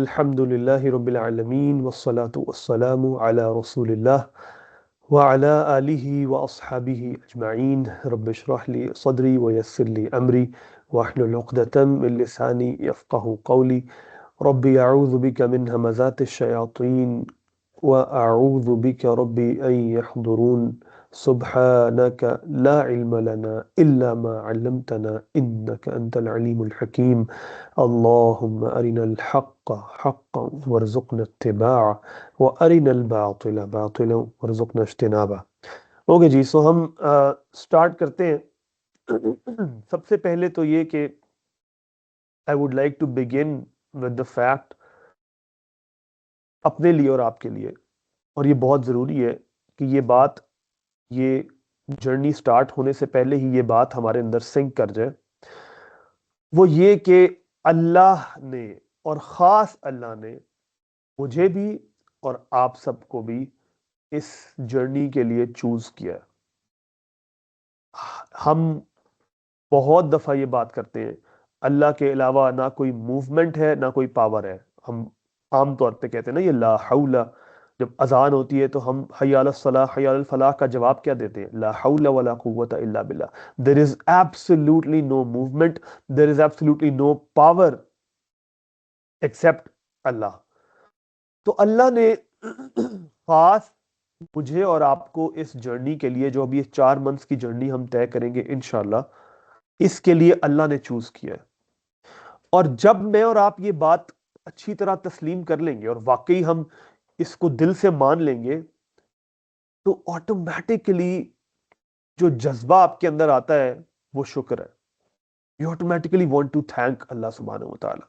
अल्हम्दुलिल्लाहि रब्बिल आलमीन वस्सलातु वस्सलामु अला रसूलिल्लाह व अला आलिहि व अस्हाबिहि अजमईन रब्बि इश्रह ली सदरी व यस्सिर ली अमरी वहलुल उक़दतम मिन लिसानी यफ़क़हू क़ौली रब्बी अऊज़ु बिका मिन हमाज़ातिश शयातीन व अऊज़ु बिका रब्बी अन यहज़ुरून सुब्हानक ला इल्म लना इल्ला मा अल्लमतना इन्नका अंतल अलीमुल हकीम अल्लाहुम्मा अरिनल हक़्क़ हक़्क़न वरज़ुक़ना इत्तिबाअ व अरिनल बातिला बातिलन वरज़ुक़ना इज्तिनाबा। ओके जी, सो हम स्टार्ट करते हैं। सबसे पहले तो ये कि I would like to begin with the fact, अपने लिए और आपके लिए, और ये बहुत ज़रूरी है कि ये जर्नी स्टार्ट होने से पहले ही ये बात हमारे अंदर सिंक कर जाए। वो ये कि अल्लाह ने, और ख़ास अल्लाह ने, मुझे भी और आप सबको भी इस जर्नी के लिए चूज़ किया है। हम बहुत दफ़ा ये बात करते हैं, अल्लाह के अलावा ना कोई मूवमेंट है ना कोई पावर है। हम आम तौर पे कहते हैं ना, ये ला हौला। जब अजान होती है तो हम हय्या अलस सलाह हय्या अलल फलाह का जवाब क्या देते हैं? ला हौला वला कुव्वता इल्ला बिल्लाह। There is absolutely no movement, there is absolutely no power except Allah. तो अल्लाह ने खास मुझे और आपको इस जर्नी के लिए, जो अभी ये 4 मंथ्स की जर्नी हम तय करेंगे इंशाल्लाह, इसके लिए अल्लाह ने चूज किया है। और जब मैं और आप ये बात अच्छी तरह तस्लीम कर लेंगे और वाकई हम इसको दिल से मान लेंगे, तो ऑटोमेटिकली जो जज्बा आपके अंदर आता है वो शुक्र है। You automatically want to thank Allah सुब्हानहू व तआला।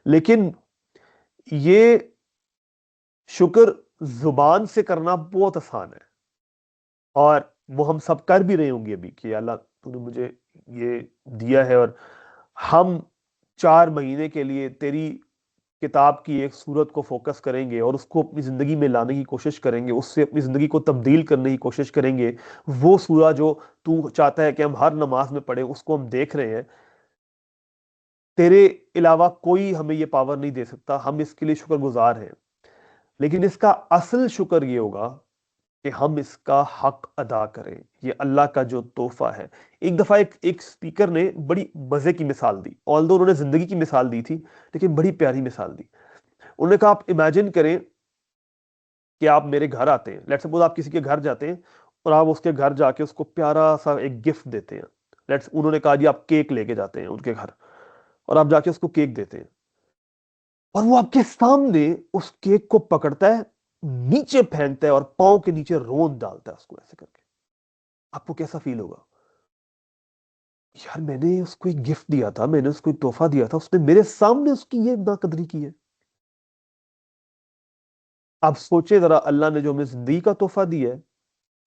लेकिन ये शुक्र जुबान से करना बहुत आसान है, और वो हम सब कर भी रहे होंगे अभी कि अल्लाह तूने मुझे ये दिया है, और हम 4 महीने के लिए तेरी किताब की एक सूरत को फोकस करेंगे और उसको अपनी जिंदगी में लाने की कोशिश करेंगे, उससे अपनी जिंदगी को तब्दील करने की कोशिश करेंगे। वो सूरा जो तू चाहता है कि हम हर नमाज में पढ़े, उसको हम देख रहे हैं। तेरे अलावा कोई हमें ये पावर नहीं दे सकता, हम इसके लिए शुक्रगुजार हैं। लेकिन इसका असल शुक्र ये होगा कि हम इसका हक अदा करें। ये अल्लाह का जो तोहफा है। एक दफा एक स्पीकर ने बड़ी मजे की मिसाल दी, ऑल्दो उन्होंने जिंदगी की मिसाल दी थी, लेकिन बड़ी प्यारी मिसाल दी। उन्होंने कहा, आप इमेजिन करें कि आप मेरे घर आते हैं, लेट्स सपोज आप किसी के घर जाते हैं और आप उसके घर जाके उसको प्यारा सा एक गिफ्ट देते हैं। लेट्स उन्होंने कहा जी आप केक लेके जाते हैं उनके घर, और आप जाके उसको केक देते हैं, और वो आपके सामने उस केक को पकड़ता है, नीचे फेंकता है और पांव के नीचे रोंद डालता है उसको ऐसे करके। आपको कैसा फील होगा? यार मैंने उसको एक गिफ्ट दिया था, मैंने उसको एक तोहफा दिया था, उसने मेरे सामने उसकी ये नाकदरी की है। आप सोचे जरा, अल्लाह ने जो हमें जिंदगी का तोहफा दिया है,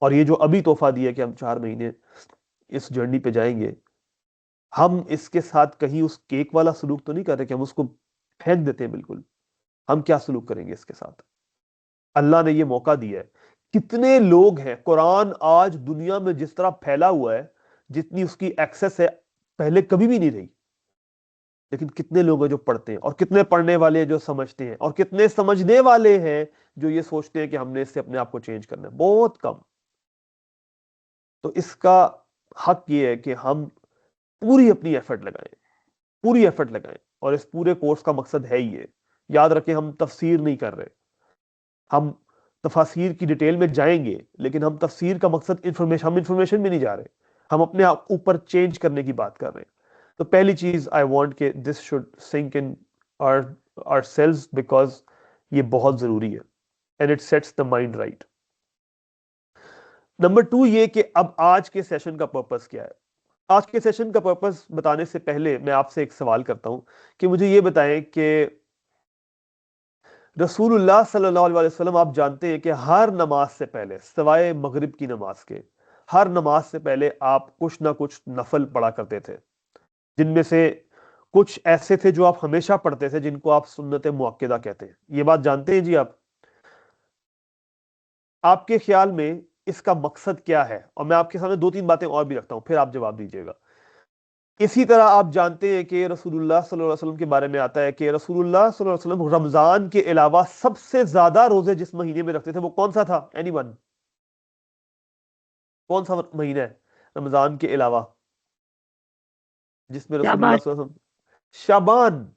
और ये जो अभी तोहफा दिया है कि हम 4 महीने इस जर्नी पे जाएंगे, हम इसके साथ कहीं उस केक वाला सलूक तो नहीं कर रहे कि हम उसको फेंक देते हैं बिल्कुल। हम क्या सलूक करेंगे इसके साथ? अल्लाह ने ये मौका दिया है। कितने लोग हैं, कुरान आज दुनिया में जिस तरह फैला हुआ है, जितनी उसकी एक्सेस है पहले कभी भी नहीं रही। लेकिन कितने लोग हैं जो पढ़ते हैं, और कितने पढ़ने वाले हैं जो समझते हैं, और कितने समझने वाले हैं जो ये सोचते हैं कि हमने इससे अपने आप को चेंज करना है? बहुत कम। तो इसका हक ये है कि हम पूरी अपनी एफर्ट लगाएं, पूरी एफर्ट लगाएं। और इस पूरे कोर्स का मकसद है ये, याद रखें, हम तफसीर नहीं कर रहे। हम तफासिर की डिटेल में जाएंगे, लेकिन हम तफसीर का मकसद हम इंफॉर्मेशन में नहीं जा रहे, हम अपने आप ऊपर चेंज करने की बात कर रहे हैं। तो पहली चीज आई वांट के this should sink in our cells, because ये बहुत जरूरी है, and it sets the mind right. Number 2 ये कि अब आज के सेशन का पर्पस क्या है। आज के सेशन का पर्पस बताने से पहले मैं आपसे एक सवाल करता हूं कि मुझे ये बताएं कि रसूलुल्लाह सल्लल्लाहु अलैहि वसल्लम, आप जानते हैं कि हर नमाज से पहले, सिवाय मगरिब की नमाज के, हर नमाज से पहले आप कुछ ना कुछ नफल पढ़ा करते थे, जिनमें से कुछ ऐसे थे जो आप हमेशा पढ़ते थे, जिनको आप सुन्नत मुअक्कदा कहते हैं। ये बात जानते हैं जी आप? आपके ख्याल में इसका मकसद क्या है? और मैं आपके सामने 2-3 बातें और भी रखता हूं, फिर आप जवाब दीजिएगा। इसी तरह आप जानते हैं कि रसूलुल्लाह सल्लल्लाहु अलैहि वसल्लम के बारे में आता है कि रसूलुल्लाह सल्लल्लाहु अलैहि वसल्लम रमजान के अलावा सबसे ज्यादा रोजे जिस महीने में रखते थे वो कौन सा था? एनीवन? कौन सा महीना है रमजान के अलावा जिसमें रसूलुल्लाह शाबाश। सल्लल्लाहु अलैहि वसल्लम? शाबान।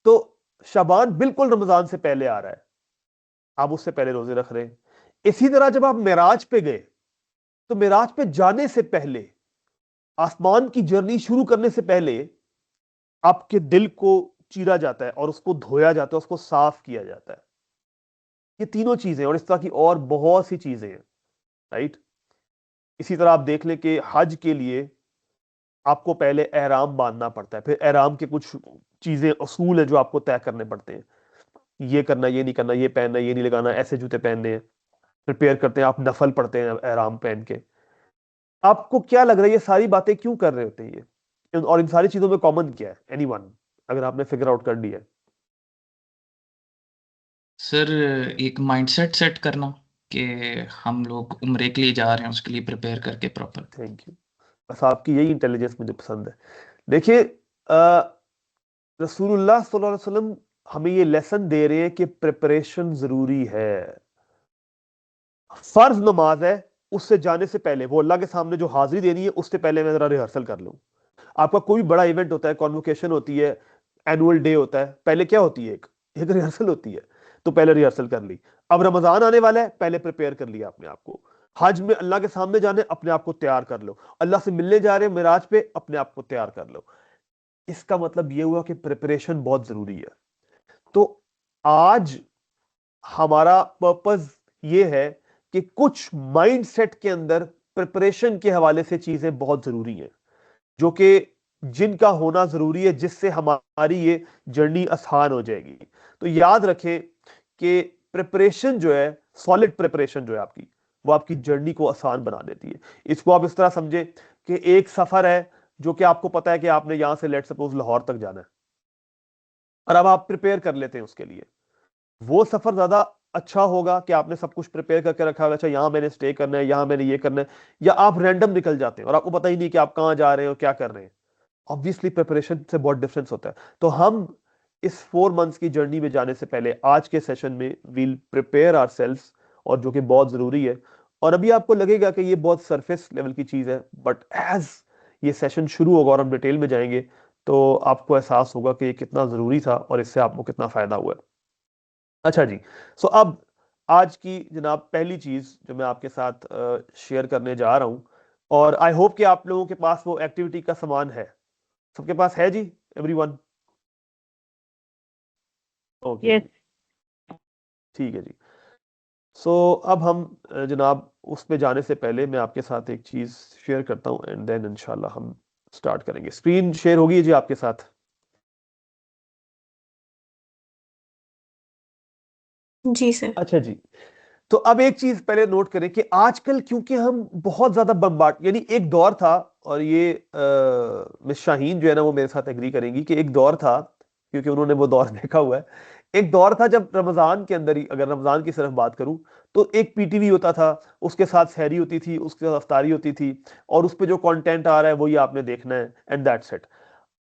तो शाबान बिल्कुल रमजान से पहले आ रहा है, आप उससे पहले रोजे रख रहे हैं। इसी तरह जब आप मेराज पे गए तो मेराज पे जाने से पहले, आसमान की जर्नी शुरू करने से पहले आपके दिल को चीरा जाता है और उसको धोया जाता है, उसको साफ किया जाता है। ये तीनों चीजें और इस तरह की और बहुत सी चीजें हैं, राइट। इसी तरह आप देख लें कि हज के लिए आपको पहले एहराम बांधना पड़ता है, फिर एहराम के कुछ चीजें असूल है जो आपको तय करने पड़ते हैं। ये करना, ये नहीं करना, ये पहनना, ये नहीं लगाना, ऐसे जूते पहनने हैं। प्रिपेयर करते हैं, आप नफल पढ़ते हैं एहराम पहन के। आपको क्या लग रहा है ये सारी बातें क्यों कर रहे होते हैं और इन सारी चीजों में कॉमन क्या है? एनीवन, अगर आपने फिगर आउट कर लिया है? सर एक माइंडसेट सेट करना कि हम लोग उम्रे के लिए जा रहे हैं, उसके लिए प्रिपेयर करके प्रॉपर। Thank you. बस आपकी यही इंटेलिजेंस मुझे पसंद है। देखिए, अ, रसूलुल्लाह सल्लल्लाहु अलैहि वसल्लम हमें ये लेसन दे रहे हैं कि प्रिपरेशन जरूरी है। फर्ज नमाज है, उससे जाने से पहले वो अल्लाह के सामने जो हाजिरी देनी है उससे पहले मैं जरा रिहर्सल कर लूं। आपका कोई बड़ा इवेंट होता है, कॉन्वोकेशन होती है, एनुअल डे होता है, पहले क्या होती है? एक रिहर्सल होती है। तो पहले रिहर्सल कर ली। अब रमजान आने वाला है, पहले प्रिपेयर कर लिया अपने आप को। हज में अल्लाह के सामने जाने, अपने आप को तैयार कर लो। अल्लाह से मिलने जा रहे हैं मिराज पे, अपने आप को तैयार कर लो। इसका मतलब यह हुआ कि प्रिपरेशन बहुत जरूरी है। तो आज हमारा पर्पस ये है कि कुछ माइंडसेट के अंदर प्रिपरेशन के हवाले से चीजें बहुत जरूरी हैं, जो कि जिनका होना जरूरी है, जिससे हमारी ये जर्नी आसान हो जाएगी। तो याद रखें कि प्रिपरेशन जो है, सॉलिड प्रिपरेशन जो है आपकी, वो आपकी जर्नी को आसान बना देती है। इसको आप इस तरह समझे कि एक सफर है जो कि आपको पता है कि आपने यहां से लेट सपोज लाहौर तक जाना है, और अब आप प्रिपेयर कर लेते हैं उसके लिए। वो सफर ज्यादा अच्छा होगा कि आपने सब कुछ प्रिपेयर करके रखा होगा, अच्छा यहां मैंने स्टे करना है, यहां मैंने ये करना है, या आप रैंडम निकल जाते हैं और आपको पता ही नहीं कि आप कहां जा रहे हो, क्या कर रहे हैं। ऑब्वियसली प्रिपरेशन से बहुत डिफरेंस होता है। तो हम इस 4 मंथ्स की जर्नी में जाने से पहले आज के सेशन में वील प्रिपेयर आवरसेल्व्स, और जो कि बहुत जरूरी है। और अभी आपको लगेगा कि ये बहुत सरफेस लेवल की चीज है, बट एज ये सेशन शुरू होगा और हम डिटेल में जाएंगे तो आपको एहसास होगा कि ये कितना जरूरी था और इससे आपको कितना फायदा हुआ है। अच्छा जी। सो अब आज की जनाब पहली चीज जो मैं आपके साथ शेयर करने जा रहा हूं, और आई होप कि आप लोगों के पास वो एक्टिविटी का सामान है। सबके पास है जी? एवरीवन? Okay yes. जी, ठीक है जी। सो अब हम जनाब उस पे जाने से पहले मैं आपके साथ एक चीज शेयर करता हूं एंड देन इंशाल्लाह हम स्टार्ट करेंगे। स्क्रीन शेयर होगी जी आपके साथ? जी सर। अच्छा जी। तो अब एक चीज पहले नोट करें कि आजकल क्योंकि हम बहुत ज्यादा बम्बार्ड, यानी एक दौर था, और ये मिस शाहीन जो है ना वो मेरे साथ एग्री करेंगी कि एक दौर था, क्योंकि उन्होंने वो दौर देखा हुआ है। एक दौर था जब रमजान के अंदर ही, अगर रमजान की सिर्फ बात करूं, तो एक पीटीवी होता था, उसके साथ सहरी होती थी, उसके साथ अफ्तारी होती थी, और उस पे जो कंटेंट आ रहा है वही आपने देखना है एंड दैट्स इट।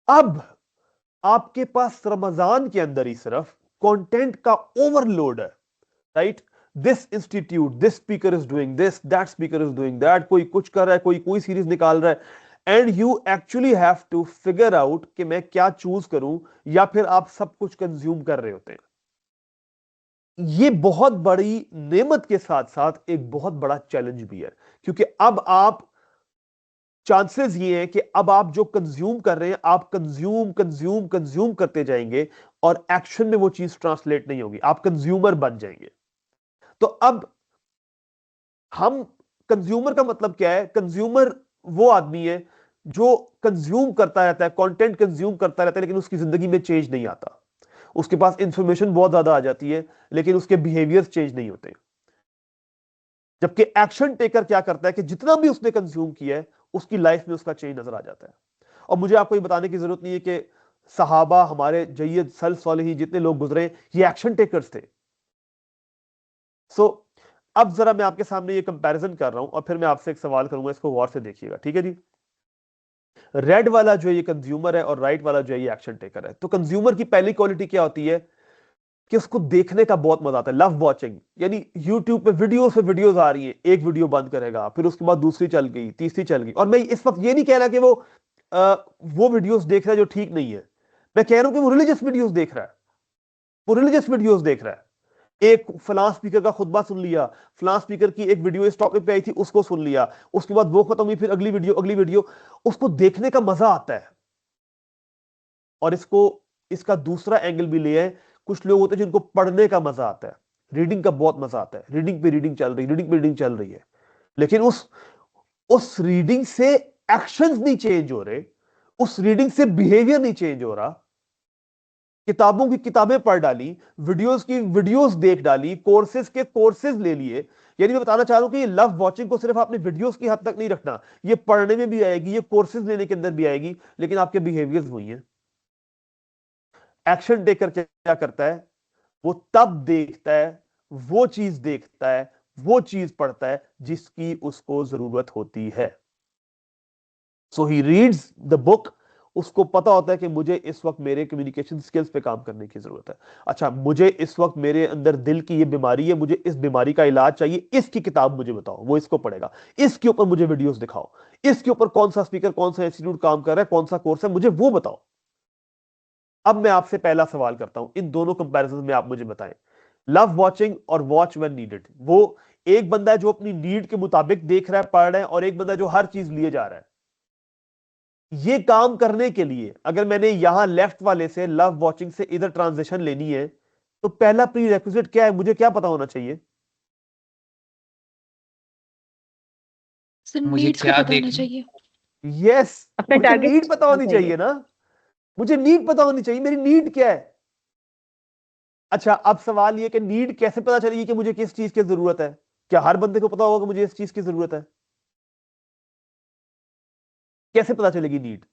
अब आपके पास रमजान के अंदर ही सिर्फ कंटेंट का ओवरलोड है, right. This institute, this speaker is doing this, that speaker is doing that, कोई कुछ कर रहा है, कोई सीरीज निकाल रहा है, and you actually have to figure out कि मैं क्या चूज करूं, या फिर आप सब कुछ कंज्यूम कर रहे होते हैं। ये बहुत बड़ी नेमत के साथ साथ एक बहुत बड़ा चैलेंज भी है, क्योंकि अब आप, चांसेस ये है कि अब आप जो कंज्यूम कर रहे हैं, आप कंज्यूम कंज्यूम कंज्यूम करते जाएंगे और एक्शन में वो चीज ट्रांसलेट नहीं होगी, आप कंज्यूमर बन जाएंगे। तो अब हम, कंज्यूमर का मतलब क्या है? कंज्यूमर वो आदमी है जो कंज्यूम करता रहता है, कंटेंट कंज्यूम करता रहता है, लेकिन उसकी जिंदगी में चेंज नहीं आता। उसके पास इंफॉर्मेशन बहुत ज्यादा आ जाती है, लेकिन उसके बिहेवियर्स चेंज नहीं होते। जबकि एक्शन टेकर क्या करता है कि जितना भी उसने कंज्यूम किया है, उसकी लाइफ में उसका चेंज नजर आ जाता है। और मुझे आपको ये बताने की जरूरत नहीं है कि सहाबा, हमारे जय्यद सल्फ सालेहीन जितने लोग गुजरे, ये एक्शन टेकर्स थे। सो अब जरा मैं आपके सामने ये कंपैरिजन कर रहा हूं और फिर मैं आपसे एक सवाल करूंगा, इसको गौर से देखिएगा, ठीक है जी। रेड वाला जो है ये कंज्यूमर है और राइट वाला जो है ये एक्शन टेकर है। तो कंज्यूमर की पहली क्वालिटी क्या होती है कि उसको देखने का बहुत मजा आता है, लव वॉचिंग। यानी यूट्यूब पे वीडियोस आ रही है, एक वीडियो बंद करेगा, फिर उसके बाद दूसरी चल गई, तीसरी चल गई। और मैं इस वक्त ये नहीं कह रहा कि वो वीडियोस देख रहा है जो ठीक नहीं है, मैं कह रहा हूं कि वो रिलीजियस वीडियोस देख रहा है, वो रिलीजियस वीडियोस देख रहा है। एक फलां स्पीकर का खुतबा सुन लिया, फलां स्पीकर की एक वीडियो इस टॉपिक पे आई थी उसको सुन लिया, उसके बाद वो खत्म हुई, फिर अगली वीडियो, उसको देखने का मजा आता है। और इसको इसका दूसरा एंगल भी ले है, कुछ लोग होते हैं जिनको पढ़ने का मजा आता है, रीडिंग का बहुत मजा आता है, रीडिंग पे रीडिंग चल रही, रीडिंग पे रीडिंग चल रही है, लेकिन उस रीडिंग से एक्शंस नहीं चेंज हो रहे, उस रीडिंग से बिहेवियर नहीं चेंज हो रहा। किताबों की किताबें पढ़ डाली, वीडियोस की वीडियोस देख डाली, कोर्सेज के कोर्सेज ले लिए। यानी मैं बताना चाह रहा हूं कि ये लव वॉचिंग को सिर्फ आपने वीडियोस की हद तक नहीं रखना, ये पढ़ने में भी आएगी, ये कोर्सेज लेने के अंदर भी आएगी, लेकिन आपके बिहेवियर्स वही हैं। एक्शन टेकर क्या करता है, वो तब देखता है, वो चीज देखता है, वो चीज पढ़ता है जिसकी उसको जरूरत होती है। सो ही रीड्स द बुक, उसको पता होता है कि मुझे इस वक्त मेरे कम्युनिकेशन स्किल्स पे काम करने की जरूरत है। अच्छा, मुझे इस वक्त मेरे अंदर दिल की ये बीमारी है, मुझे इस बीमारी का इलाज चाहिए, इसकी किताब मुझे बताओ, वो इसको पढ़ेगा। इसके ऊपर मुझे वीडियोस दिखाओ, इसके ऊपर कौन सा स्पीकर, कौन सा इंस्टीट्यूट काम कर रहा है, कौन सा कोर्स है, मुझे वो बताओ। अब मैं आपसे पहला सवाल करता हूं, इन दोनों कंपैरिजन में आप मुझे बताएं, लव वॉचिंग और वॉच व्हेन नीडेड। वो एक बंदा है जो अपनी नीड के मुताबिक देख रहा है, पढ़ रहा है, और एक बंदा है जो हर चीज लिए जा रहा है। ये काम करने के लिए अगर मैंने यहां लेफ्ट वाले से लव वॉचिंग से इधर ट्रांजिशन लेनी है, तो पहला प्री रेक्विजिट क्या है, मुझे क्या पता होना चाहिए? सर मुझे नीड्स को क्या पता होना देखना। चाहिए, यस, अपने मुझे टारगेट नीड पता होना होनी चाहिए। चाहिए ना, मुझे नीड पता होनी चाहिए, मेरी नीड क्या है। अच्छा, अब सवाल ये कि नीड कैसे पता चलेगी कि मुझे किस चीज की जरूरत है? क्या हर बंदे को पता होगा कि मुझे इस चीज की जरूरत है? कैसे पता चलेगी नीड?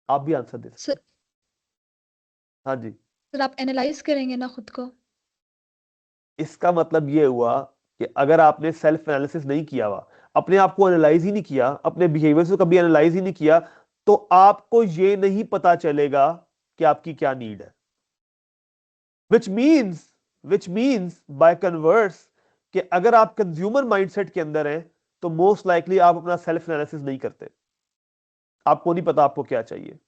आप भी आंसर दे सकते सर हैं। हाँ जी। सर आप एनालाइज करेंगे ना खुद को। इसका मतलब ये हुआ कि अगर आपने सेल्फ एनालिसिस नहीं किया हुआ, अपने आप को एनालाइज ही नहीं किया, अपने बिहेवियर को कभी एनालाइज ही नहीं किया, तो आपको ये नहीं पता चलेगा कि आपकी क्या नीड है। विच मीन्स बाय कन्वर्स कि अगर आप कंज्यूमर माइंडसेट के अंदर हैं, तो मोस्ट लाइकली आप अपना सेल्फ एनालिसिस नहीं करते, आपको नहीं पता आपको क्या चाहिए,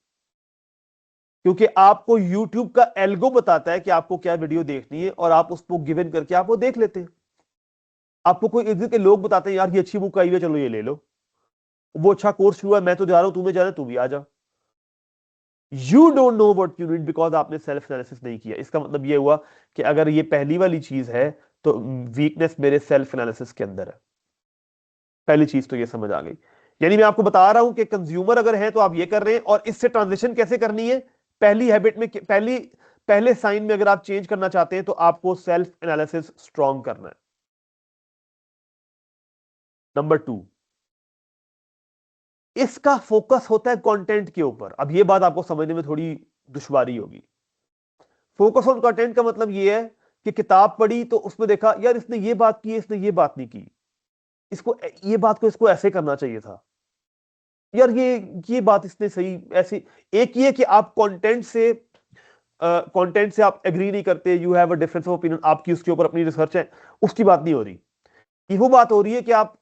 क्योंकि आपको YouTube का एल्गो बताता है कि आपको क्या वीडियो देखनी है, और आप उसको गिवन करके आप वो देख लेते हैं। आपको कोई इधर के लोग बताते हैं, यार ये अच्छी बुक आई है, चलो ये ले लो, वो अच्छा कोर्स हुआ है, मैं तो जा रहा हूं, तुम्हें जाना है तू भी आ जा। You don't know what you need because आपने सेल्फ एनालिसिस नहीं किया। इसका मतलब ये हुआ कि अगर ये पहली वाली चीज है, तो वीकनेस मेरे सेल्फ एनालिसिस के अंदर है। पहली चीज तो ये समझ आ गई। यानी मैं आपको बता रहा हूं कि कंज्यूमर अगर है तो आप ये कर रहे हैं, और इससे ट्रांजिशन कैसे करनी है, पहली हैबिट में, पहले साइन में अगर आप चेंज करना चाहते हैं, तो आपको सेल्फ एनालिसिस स्ट्रॉन्ग करना है। नंबर 2, इसका फोकस होता है कंटेंट के ऊपर। अब ये बात आपको समझने में थोड़ी दुश्वारी होगी। फोकस ऑन कंटेंट का मतलब ये है कि किताब पढ़ी तो उसमें देखा, यार इसने ये बात की है, इसने ये बात नहीं की, इसको ये बात को इसको ऐसे करना चाहिए था, यार ये बात इसने सही ऐसी। एक ये कि आप कंटेंट से आप एग्री नहीं करते, you have a difference of opinion, आपकी उसके ऊपर अपनी रिसर्च है, उसकी बात नहीं हो रही। ये वो बात हो रही है कि आप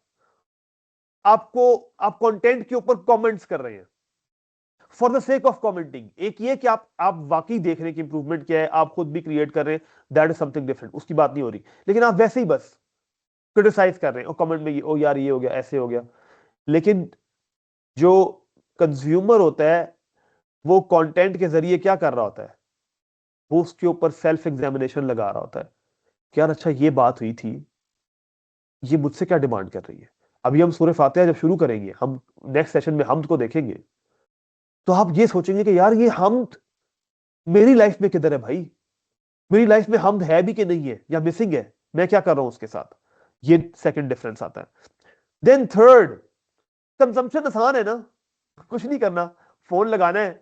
कंटेंट के ऊपर कमेंट्स कर रहे हैं for the sake of commenting. एक ये कि आप वाकई देख रहे हैं कि इंप्रूवमेंट क्या है, आप खुद भी क्रिएट कर रहे हैं, दैट इज समथिंग डिफरेंट, उसकी बात नहीं हो रही। लेकिन आप वैसे ही बस क्रिटिसाइज कर रहे हैं, और कमेंट में ये, ओ यार ये हो गया, ऐसे हो गया। लेकिन जो कंज्यूमर होता है, वो कंटेंट के जरिए क्या कर रहा होता है, वो उसके ऊपर सेल्फ एग्जामिनेशन लगा रहा होता है कि यार अच्छा ये बात हुई थी, ये मुझसे क्या डिमांड कर रही है। अभी हम सूरह फातिहा जब शुरू करेंगे, हम नेक्स्ट सेशन में हमद को देखेंगे, तो आप ये सोचेंगे कि यार ये हमद मेरी लाइफ में किधर है भाई, मेरी लाइफ में हमद है भी कि नहीं है, या मिसिंग है, मैं क्या कर रहा हूं उसके साथ। ये सेकंड डिफरेंस आता है। देन थर्ड, कंजम्पशन आसान है ना, कुछ नहीं करना, फोन लगाना है,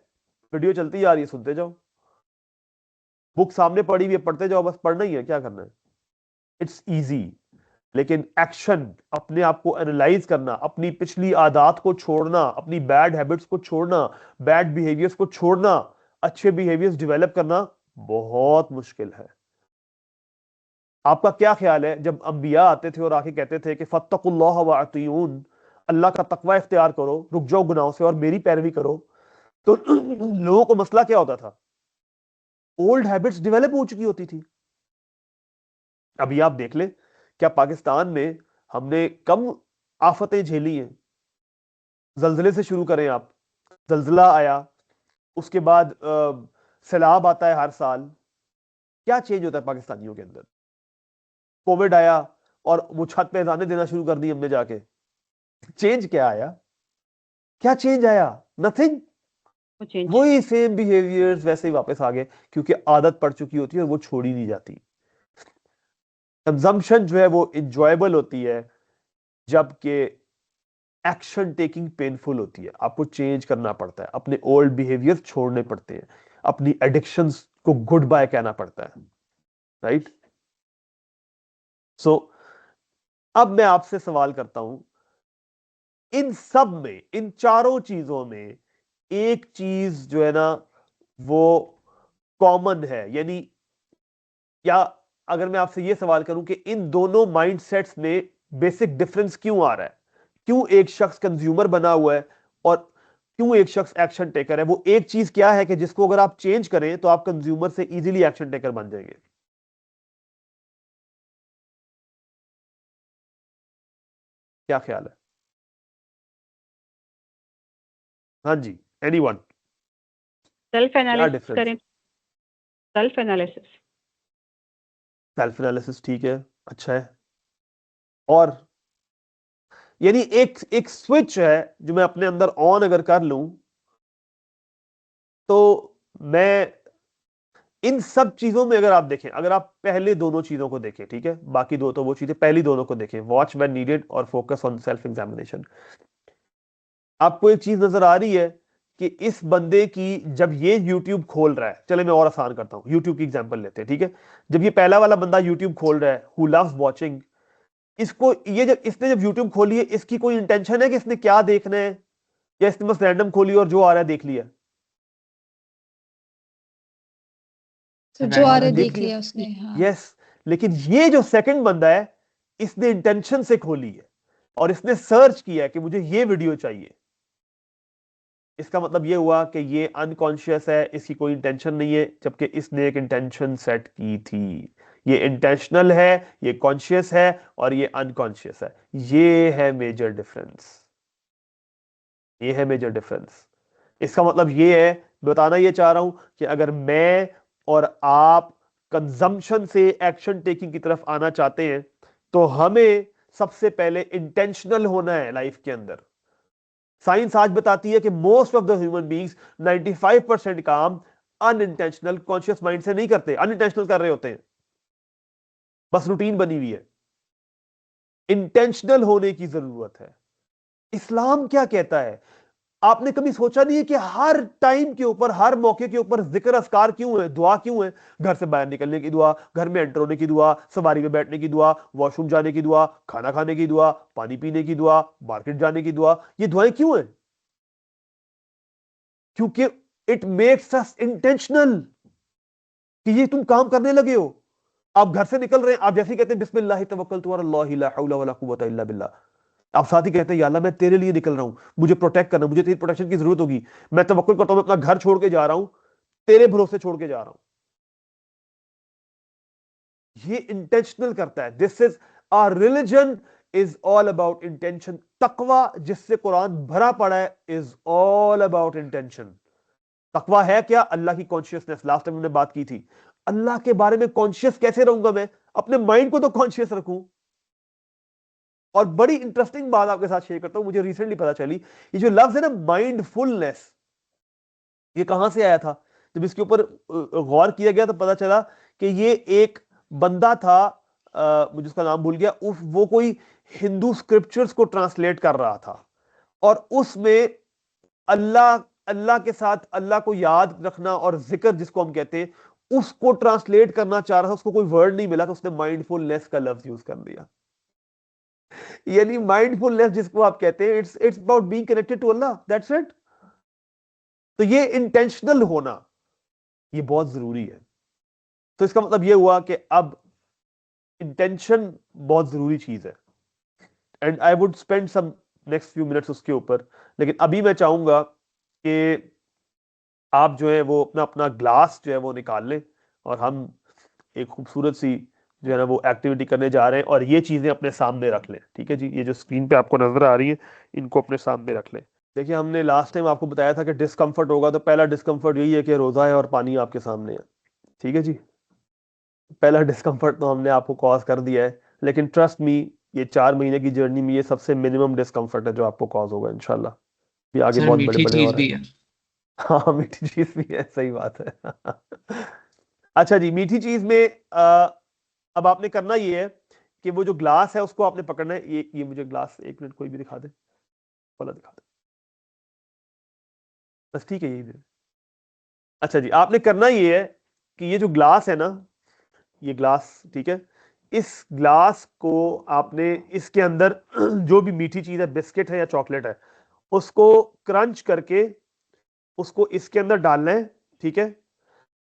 वीडियो चलती जा रही है, सुनते जाओ, बुक सामने पड़ी हुई है, पढ़ते जाओ, बस पढ़ना ही है, क्या करना है, इट्स इजी। लेकिन एक्शन, अपने आप को एनालाइज करना, अपनी पिछली आदत को छोड़ना, अपनी बैड हैबिट्स को छोड़ना, बैड बिहेवियर्स को छोड़ना, अच्छे बिहेवियर्स डेवलप करना बहुत मुश्किल है। आपका क्या ख्याल है जब अंबिया आते थे और आके कहते थे कि फत्तकुल्लाह व अतीऊन, अल्लाह का तकवा इख्तियार करो, रुक जाओ गुनाहों से और मेरी पैरवी करो, तो लोगों को मसला क्या होता था? ओल्ड हैबिट्स डेवलप हो चुकी होती थी। अभी आप देख ले, क्या पाकिस्तान में हमने कम आफतें झेली हैं? जल्जले से शुरू करें आप, जल्जला आया, उसके बाद सैलाब आता है हर साल। क्या चेंज होता है पाकिस्तानियों के अंदर? कोविड आया और वो छत पे अजानें देना शुरू कर दी हमने जाके। चेंज क्या आया? क्या चेंज आया? नथिंग। वही सेम बिहेवियर्स वैसे ही वापस आ गए, क्योंकि आदत पड़ चुकी होती है और वो छोड़ी नहीं जाती। कंजम्पशन जो है वो इंजॉयबल होती है, जबकि एक्शन टेकिंग पेनफुल होती है। आपको चेंज करना पड़ता है, अपने ओल्ड बिहेवियर छोड़ने पड़ते हैं, अपनी एडिक्शंस को गुड बाय कहना पड़ता है, राइट? सो अब मैं आपसे सवाल करता हूं, इन सब में, इन चारों चीजों में एक चीज जो है ना वो कॉमन है, यानी, या अगर मैं आपसे यह सवाल करूं कि इन दोनों माइंडसेट्स में बेसिक डिफरेंस क्यों आ रहा है, क्यों एक शख्स कंज्यूमर बना हुआ है और क्यों एक शख्स एक्शन टेकर है? वो एक चीज क्या है कि जिसको अगर आप चेंज करें तो आप कंज्यूमर से इजीली एक्शन टेकर बन जाएंगे? क्या ख्याल है? हाँ जी, एनीवन? सेल्फ क्या एनालिसिस डिफरेंस? करें, सेल्फ एनालिसिस। सेल्फ एनालिसिस ठीक है, अच्छा है। और यानी एक एक स्विच है जो मैं अपने अंदर ऑन अगर कर लूं तो मैं इन सब चीजों में, अगर आप देखें, अगर आप पहले दोनों चीजों को देखें, ठीक है, बाकी दो तो वो चीजें, पहली दोनों को देखें, वॉच व्हेन नीडेड और फोकस ऑन सेल्फ एग्जामिनेशन। आपको एक चीज नजर आ रही है कि इस बंदे की, जब ये YouTube खोल रहा है, चले मैं और आसान करता हूं, YouTube की एग्जांपल लेते हैं, ठीक है। जब ये पहला वाला बंदा YouTube खोल रहा है, हु लव्स वॉचिंग, इसको ये जब इसने जब YouTube खोली है, इसकी कोई इंटेंशन है कि इसने क्या देखना है, या इसने बस रैंडम खोली और जो आ रहा है देख लिया? तो जो आ रहे देख देख लिया, लिया उसने, हाँ। यस। लेकिन ये जो सेकंड बंदा है, इसने इंटेंशन से खोली है और इसने सर्च किया है कि मुझे ये वीडियो चाहिए। इसका मतलब ये हुआ कि ये अनकॉन्शियस है, इसकी कोई इंटेंशन नहीं है, जबकि इसने एक इंटेंशन सेट की थी। ये इंटेंशनल है, ये कॉन्शियस है, और ये अनकॉन्शियस है। ये है मेजर डिफरेंस। ये है मेजर डिफरेंस। इसका मतलब ये है, बताना ये चाह रहा हूं कि अगर मैं और आप कंजम्पशन से एक्शन टेकिंग की तरफ आना चाहते हैं तो हमें सबसे पहले इंटेंशनल होना है लाइफ के अंदर। साइंस आज बताती है कि most of the human beings 95% काम अनइंटेंशनल कॉन्शियस माइंड से नहीं करते, अनइंटेंशनल कर रहे होते हैं, बस रूटीन बनी हुई है। इंटेंशनल होने की जरूरत है। इस्लाम क्या कहता है? आपने कभी सोचा नहीं है कि हर टाइम के ऊपर, हर मौके के ऊपर जिक्र अस्कार क्यों है, दुआ क्यों है? घर से बाहर निकलने की दुआ, घर में एंटर होने की दुआ, सवारी में बैठने की दुआ, वॉशरूम जाने की दुआ, खाना खाने की दुआ, पानी पीने की दुआ, मार्केट जाने की दुआ। ये दुआएं क्यों है? क्योंकि इट मेक्स अस इंटेंशनल कि ये तुम काम करने लगे हो। आप घर से निकल रहे हैं, आप जैसे ही कहते हैं बिस्मिल्लाह तवक्कलतु अल्लाह ला हौला वला कुव्वता इल्ला बिल्लाह, आप साथ ही कहते हैं या अल्लाह मैं तेरे लिए निकल रहा हूं, मुझे प्रोटेक्ट करना, मुझे तेरी प्रोटेक्शन की जरूरत होगी, मैं तवक्कुल करता हूं, मैं अपना घर छोड़ के जा रहा हूं, तेरे भरोसे छोड़ के जा रहा हूं। ये इंटेंशनल करता है। This is our religion, is all about intention. तकवा जिससे कुरान भरा पड़ा है इज ऑल अबाउट इंटेंशन। तकवा है क्या? अल्लाह की कॉन्शियसनेस। लास्ट टाइम हमने बात की थी, अल्लाह के बारे में कॉन्शियस कैसे रहूंगा मैं? अपने माइंड को तो कॉन्शियस रखूं। और बड़ी इंटरेस्टिंग बात आपके साथ शेयर करता हूं, मुझे रिसेंटली पता चली, ये जो लफ्ज है ना माइंडफुलनेस, ये कहां से आया था? जब इसके ऊपर गौर किया गया तो पता चला कि ये एक बंदा था, मुझे उसका नाम भूल गया, वो कोई हिंदू स्क्रिप्चर्स को ट्रांसलेट कर रहा था, और उसमें अल्लाह, अल्लाह के साथ अल्लाह को याद रखना और जिक्र जिसको हम कहते हैं उसको ट्रांसलेट करना चाह रहा था, उसको कोई वर्ड नहीं मिला तो उसने माइंडफुलनेस का लफ्ज यूज कर दिया। यानी माइंडफुलनेस जिसको आप कहते हैं, it's about being connected to Allah, that's it. तो ये इंटेंशनल होना ये बहुत जरूरी है। तो इसका मतलब ये हुआ कि अब इंटेंशन बहुत जरूरी चीज है, and I would spend some next few minutes उसके ऊपर। लेकिन अभी मैं चाहूंगा कि आप जो है वो अपना अपना ग्लास जो है वो निकाल लें, और हम एक खूबसूरत सी जो है ना वो एक्टिविटी करने जा रहे हैं, और ये चीजें अपने सामने रख लें। ठीक है जी, ये जो स्क्रीन पे आपको नजर आ रही है इनको अपने सामने रख लें। देखिए, हमने लास्ट टाइम आपको बताया था कि डिस्कम्फर्ट होगा, तो पहला डिस्कम्फर्ट यही है कि रोजा है और पानी आपके सामने है। ठीक है जी, पहला डिस्कम्फर्ट तो हमने आपको कॉज कर दिया है, लेकिन ट्रस्ट मी, ये 4 महीने की जर्नी में ये सबसे मिनिमम डिस्कम्फर्ट है जो आपको कॉज होगा इंशाल्लाह। ये आगे सर बहुत बड़े मीठी बड़े चीज और भी हैं। है। हाँ, मीठी चीज भी है, सही बात है। अच्छा जी, मीठी चीज में अब आपने करना ये है कि वो जो ग्लास है उसको आपने पकड़ना है। ये मुझे ग्लास एक मिनट कोई भी दिखा दे, वाला दिखा दे, बस ठीक है, यही दे। अच्छा जी, आपने करना ये है कि ये जो ग्लास है ना, ये ग्लास, ठीक है, इस ग्लास को आपने इसके अंदर जो भी मीठी चीज है, बिस्किट है या चॉकलेट है, उसको क्रंच करके उसको इसके अंदर डालना है। ठीक है,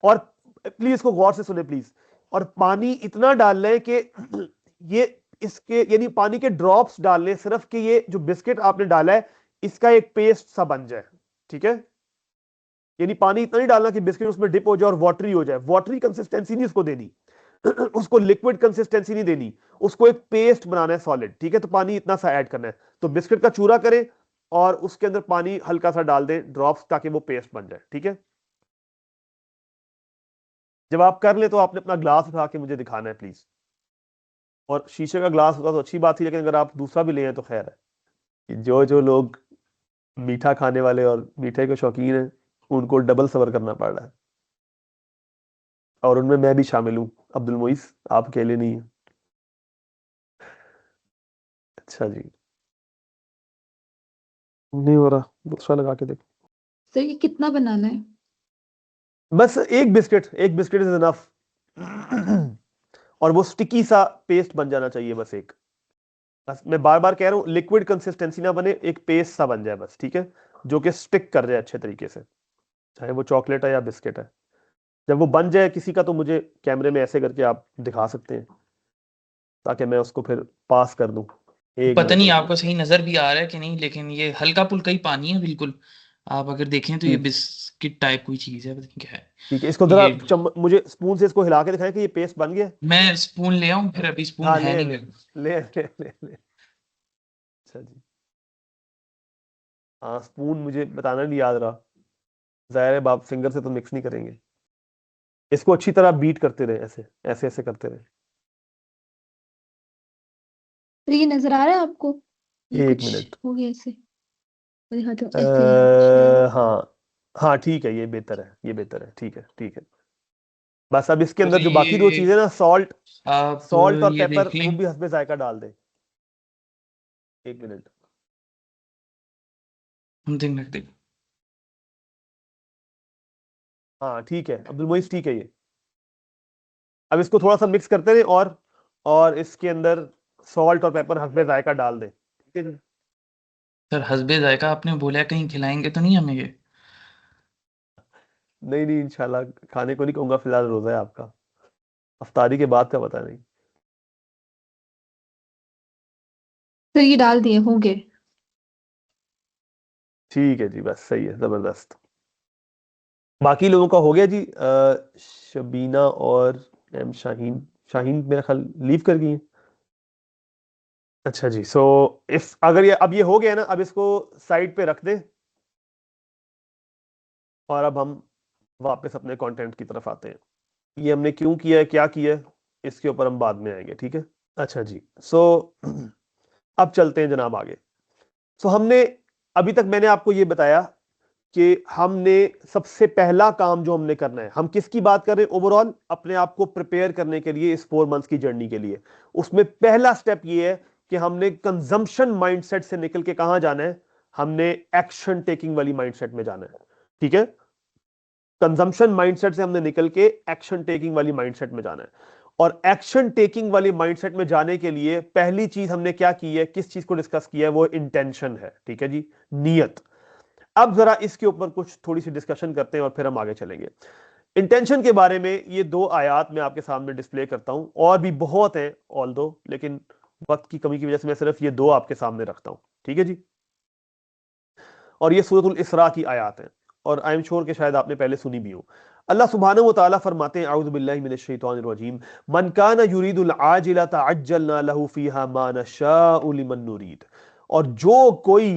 और प्लीज इसको गौर से सुने प्लीज। और पानी इतना डालना है कि ये इसके यानी पानी के ड्रॉप्स डालने सिर्फ कि ये जो बिस्किट आपने डाला है इसका एक पेस्ट सा बन जाए। ठीक है, यानी पानी इतना नहीं डालना कि बिस्किट उसमें डिप हो जाए और वाटरी हो जाए, वाटरी कंसिस्टेंसी नहीं उसको देनी। उसको लिक्विड कंसिस्टेंसी नहीं देनी, उसको एक पेस्ट बनाना है सॉलिड। ठीक है, तो पानी इतना सा ऐड करना है। तो बिस्किट का चूरा करें और उसके अंदर पानी हल्का सा डाल दें ड्रॉप्स, ताकि वो पेस्ट बन जाए। ठीक है, जब आप कर ले तो आपने अपना ग्लास उठा के मुझे दिखाना है प्लीज। और शीशे का ग्लास होता तो अच्छी बात थी, लेकिन अगर आप दूसरा भी ले हैं तो खैर है। कि जो जो लोग मीठा खाने वाले और मीठे के शौकीन हैं उनको डबल सबर करना पड़ रहा है, और उनमें मैं भी शामिल हूँ। अब्दुल मोइस, आप अकेले नहीं हैं। अच्छा जी, नहीं हो रहा, दूसरा लगा के देखो। सर ये कितना बनाना है? बस एक बिस्किट इज इनफ। और वो स्टिकी सा पेस्ट बन जाना चाहिए, बस एक। बस मैं बार बार कह रहा हूं, लिक्विड कंसिस्टेंसी ना बने, एक पेस्ट सा बन जाए बस। ठीक है, जो कि स्टिक कर जाए अच्छे तरीके से, चाहे वो चॉकलेट है या बिस्किट है। जब वो बन जाए किसी का, तो मुझे कैमरे में ऐसे करके आप दिखा सकते हैं, ताकि मैं उसको फिर पास कर दूं। एक पता मिनट, नहीं एक आपको मिनट। सही नजर भी आ रहा है कि नहीं, लेकिन ये हल्का फुल्का ही पानी है बिल्कुल। आप अगर देखें तो ये ठीक, बिस्किट टाइप कोई चीज है, पता नहीं क्या है ठीक है, इसको जरा ये। मुझे स्पून से इसको हिला के दिखाएं कि ये पेस्ट बन गया है। मैं स्पून ले आऊं फिर? अभी स्पून हाँ, है ले नहीं ले मेरे पास। ले। अच्छा जी, हाँ, स्पून मुझे बताना नहीं याद रहा। जाहिर है बाप फिंगर से तो मिक्स नहीं करेंगे। इसको अच्छी तरह बीट करते रहे, ऐसे ऐसे ऐसे करते रहे। तो ये नजर आ रहा है आपको? ये एक कुछ मिनट। हो गया ऐसे, मैं दिखाती हूँ ऐसे शायद। हाँ, हाँ, ठीक है, ये बेहतर है, ये बेहतर है, ठीक है, ठीक है। बस अब इसके तो अंदर जो बाकी दो ये चीजें ना, सॉल्ट आप सॉल्ट और ये पेपर, देख वो लें। भी हस्बे जायका डाल दें। एक मिनट। समथिंग रख दे। हाँ, ठीक है अब्दुल मोइस, ठीक है ये। अब इसको थोड़ा सा मिक्स करते रहे, और इसके अंदर सॉल्ट और पेपर हस्बे जायका डाल दें। ठीक है जी। सर हस्बे जायका आपने बोला, कहीं खिलाएंगे तो नहीं हमें ये? नहीं नहीं, इंशाल्लाह खाने को नहीं कहूंगा, फिलहाल रोजा है आपका, अफ्तारी के बाद का पता नहीं। सर ये डाल दिए होंगे। ठीक है जी, बस सही है, जबरदस्त। बाकी लोगों का हो गया जी। शबीना और एम शाहीन, शाहीन मेरा ख्याल लीव कर गई हैं। अच्छा जी, सो इफ अगर ये अब ये हो गया ना, अब इसको साइड पे रख दें, और अब हम वापस अपने कंटेंट की तरफ आते हैं। ये हमने क्यों किया है, क्या किया है, इसके ऊपर हम बाद में आएंगे। ठीक है, अच्छा जी, सो अब चलते हैं जनाब आगे। सो हमने अभी तक मैंने आपको ये बताया कि हमने सबसे पहला काम जो हमने करना है, हम किसकी बात कर रहे हैं, ओवरऑल अपने आप को प्रिपेयर करने के लिए इस 4 मंथ्स की जर्नी के लिए। उसमें पहला स्टेप ये है कि हमने कंजम्पशन माइंडसेट से निकल के कहां जाना है, हमने एक्शन टेकिंग वाली माइंडसेट में जाना है। ठीक है, कंजम्पशन माइंडसेट से हमने निकल के एक्शन टेकिंग वाली माइंडसेट में जाना है। और एक्शन टेकिंग वाली माइंडसेट में जाने के लिए पहली चीज हमने क्या की है, किस चीज को डिस्कस किया है, वो इंटेंशन है। ठीक है जी, नियत। अब जरा इसके ऊपर कुछ थोड़ी सी डिस्कशन करते हैं और फिर हम आगे चलेंगे। इंटेंशन के बारे में ये 2 आयात मैं आपके सामने डिस्प्ले करता हूं, और भी बहुत है ऑल दो, लेकिन वक्त की कमी की वजह से मैं सिर्फ ये 2 आपके सामने रखता हूं। ठीक है जी, और ये सूरतुल इसरा की आयात है, और आई एम श्योर कि शायद आपने पहले सुनी भी हो। अल्लाह सुब्हानहू व तआला फरमाते हैं, औज़ु बिल्लाहि मिनश शैतानिर रजीम, मन काना युरीदुल आजिला तअज्जलना लहू फीहा मा नशाउ लिमन नुरीद। और जो कोई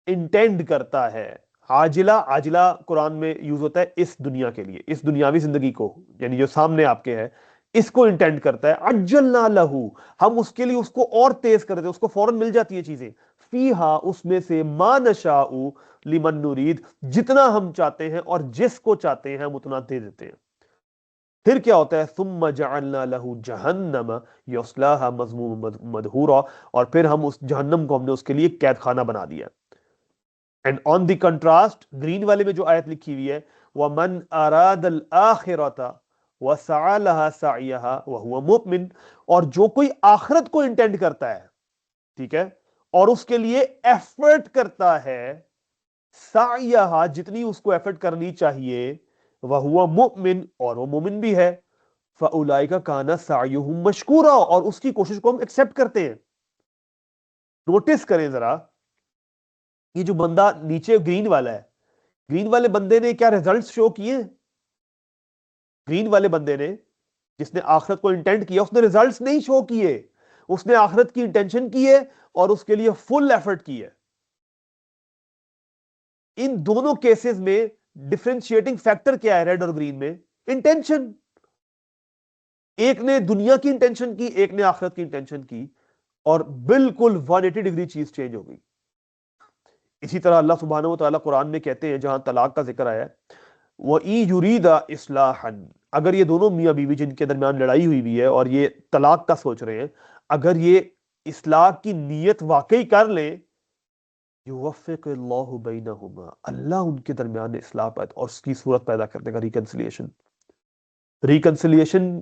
इंटेंड करता है, आजिला, आजिला कुरान में यूज होता है इस दुनिया के लिए, इस दुनियावी जिंदगी को, यानी जो सामने आपके है, इसको इंटेंड करता है, अज्जलना लहू, हम उसके लिए उसको और तेज कर देते हैं, उसको फौरन मिल जाती है चीजें, फीहा, उसमें से, मा नशाउ लिमन नुरीद, जितना हम चाहते हैं और जिसको चाहते हैं हम उतना दे देते हैं। फिर क्या होता है, सुम्मा जअलना लहू जहन्नम यस्लाहा मज़मूम मदहूरा, और फिर हम उस जहन्नम को हमने उसके लिए कैद खाना बना दिया। And on the contrast, green वाले में जो आयत लिखी हुई है, वमन अरादल आखिरता वसअ लहा सअयहा वहुवा मुमिन, और जो कोई आखिरत को इंटेंड करता है, ठीक है, और उसके लिए एफर्ट करता है, सअयहा, जितनी उसको एफर्ट करनी चाहिए, वहुवा मुमिन, और वो मुमिन भी है, फउलाइका काना सअयुहुम मशकूरा, और उसकी कोशिश को हम एक्सेप्ट करते हैं। नोटिस करें जरा, ये जो बंदा नीचे ग्रीन वाला है, ग्रीन वाले बंदे ने क्या रिजल्ट्स शो किए? ग्रीन वाले बंदे ने, जिसने आखिरत को इंटेंट किया, उसने रिजल्ट्स नहीं शो किए, उसने आखिरत की इंटेंशन की है और उसके लिए फुल एफर्ट की है। इन दोनों केसेस में डिफरेंशिएटिंग फैक्टर क्या है रेड और ग्रीन में? इंटेंशन। एक ने दुनिया की इंटेंशन की, एक ने आखिरत की इंटेंशन की, और बिल्कुल 180 डिग्री चीज चेंज हो गई। इसी तरह अल्लाह सुब्हानहू व तआला कुरान में कहते हैं, जहां तलाक का जिक्र आया है, वो ई युरीदा इस्लाहन, अगर ये दोनों मियां बीवी जिनके दरमियान लड़ाई हुई भी है और ये तलाक का सोच रहे हैं, अगर ये इस्लाह की नीयत वाकई कर ले, युवफ़्फ़िक़ुल्लाहु बैनहुमा, अल्लाह उनके दरमियान इस्लाह पैदा और उसकी सूरत पैदा कर देगा, रिकंसिलिएशन। रिकंसिलिएशन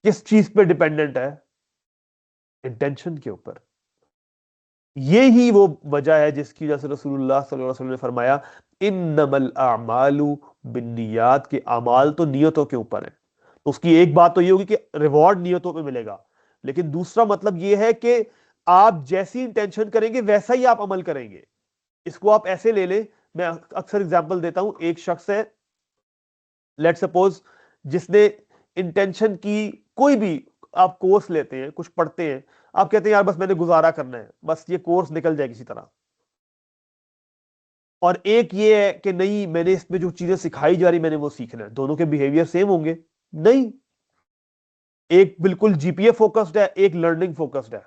किस चीज पे डिपेंडेंट है? इंटेंशन के ऊपर। ये ही वो वजह है जिसकी वजह से रसूलुल्लाह सल्लल्लाहु अलैहि वसल्लम ने फरमाया, इन्नमल अमालु बिन्नियात, के अमाल तो नियतों के ऊपर है। तो उसकी एक बात तो ये होगी कि रिवॉर्ड नियतों पे मिलेगा, लेकिन दूसरा मतलब ये है कि आप जैसी इंटेंशन करेंगे वैसा ही आप अमल करेंगे। इसको आप ऐसे ले लें, मैं अक्सर एग्जांपल देता हूं, एक शख्स है, लेट सपोज, जिसने इंटेंशन की, कोई भी आप कोर्स लेते हैं, कुछ पढ़ते हैं, आप कहते हैं यार बस मैंने गुजारा करना है, बस ये कोर्स निकल जाए किसी तरह, और एक ये है कि नहीं, मैंने इसमें जो चीजें सिखाई जा रही मैंने वो सीखना है। दोनों के बिहेवियर सेम होंगे? नहीं, एक बिल्कुल जीपीए फोकस्ड है, एक लर्निंग फोकस्ड है।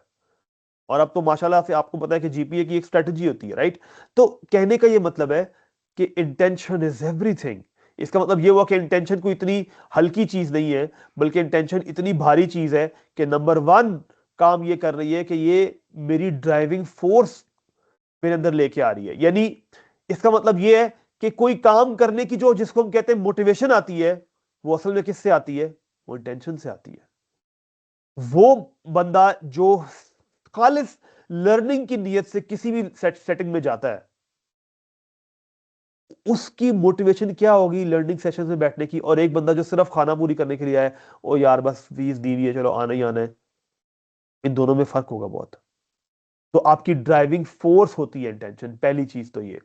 और अब तो माशाल्लाह से आपको पता है कि जीपीए की एक स्ट्रेटजी होती है, राइट? तो कहने का ये मतलब है कि इंटेंशन इज एवरीथिंग। इसका मतलब ये हुआ कि इंटेंशन कोई इतनी हल्की चीज नहीं है, बल्कि इंटेंशन इतनी भारी चीज है कि नंबर 1 काम ये कर रही है कि ये मेरी ड्राइविंग फोर्स मेरे अंदर लेके आ रही है। यानी इसका मतलब ये है कि कोई काम करने की जो, जिसको हम कहते हैं मोटिवेशन आती है, वो असल में किससे आती है? वो इंटेंशन से आती है। वो बंदा जो खालिस लर्निंग की नीयत से किसी भी सेटिंग में जाता है, उसकी मोटिवेशन क्या होगी लर्निंग सेशन में बैठने की, और एक बंदा जो सिर्फ खाना पूरी करने के लिए आया है, ओ यार बस फीस दी हुई है, चलो आना ही आना है, इन दोनों में फर्क होगा बहुत। तो आपकी ड्राइविंग फोर्स होती है इंटेंशन, पहली चीज तो ये।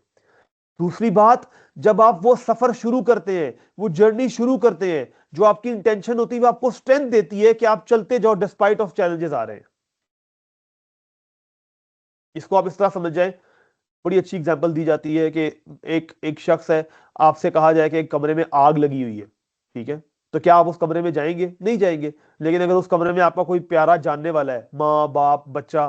दूसरी बात, जब आप वो सफर शुरू करते हैं, वो जर्नी शुरू करते हैं, जो आपकी इंटेंशन होती है वो आपको स्ट्रेंथ देती है कि आप चलते जाओ डिस्पाइट ऑफ चैलेंजेस आ रहे हैं। इसको आप इस तरह समझ जाए, बड़ी अच्छी एग्जांपल दी जाती है कि एक शख्स है, आपसे कहा जाए कि एक कमरे में आग लगी हुई है, ठीक है, तो क्या आप उस कमरे में जाएंगे? नहीं जाएंगे। लेकिन अगर उस कमरे में आपका कोई प्यारा जानने वाला है, माँ बाप बच्चा,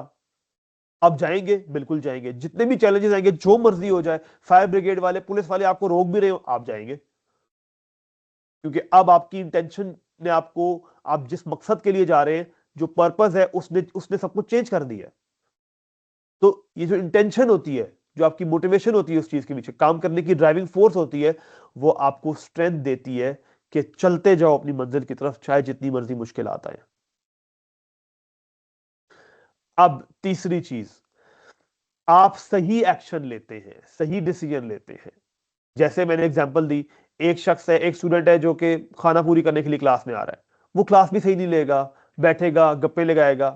आप जाएंगे? बिल्कुल जाएंगे। जितने भी चैलेंजेस आएंगे, जो मर्जी हो जाए, फायर ब्रिगेड वाले, पुलिस वाले आपको रोक भी रहे हो, आप जाएंगे, क्योंकि अब आपकी इंटेंशन ने आपको, आप जिस मकसद के लिए जा रहे हैं, जो पर्पस है, उसने उसने सब कुछ चेंज कर दिया है। तो ये जो इंटेंशन होती है, जो आपकी मोटिवेशन होती है उस चीज के पीछे काम करने की, ड्राइविंग फोर्स होती है, वो आपको स्ट्रेंथ देती है कि चलते जाओ अपनी मंजिल की तरफ, चाहे जितनी मर्जी मुश्किलात आए। अब तीसरी चीज, आप सही एक्शन लेते हैं, सही डिसीजन लेते हैं। जैसे मैंने एग्जांपल दी, एक शख्स है, एक स्टूडेंट है जो कि खाना पूरी करने के लिए क्लास में आ रहा है, वो क्लास भी सही नहीं लेगा, बैठेगा, गप्पे लगाएगा,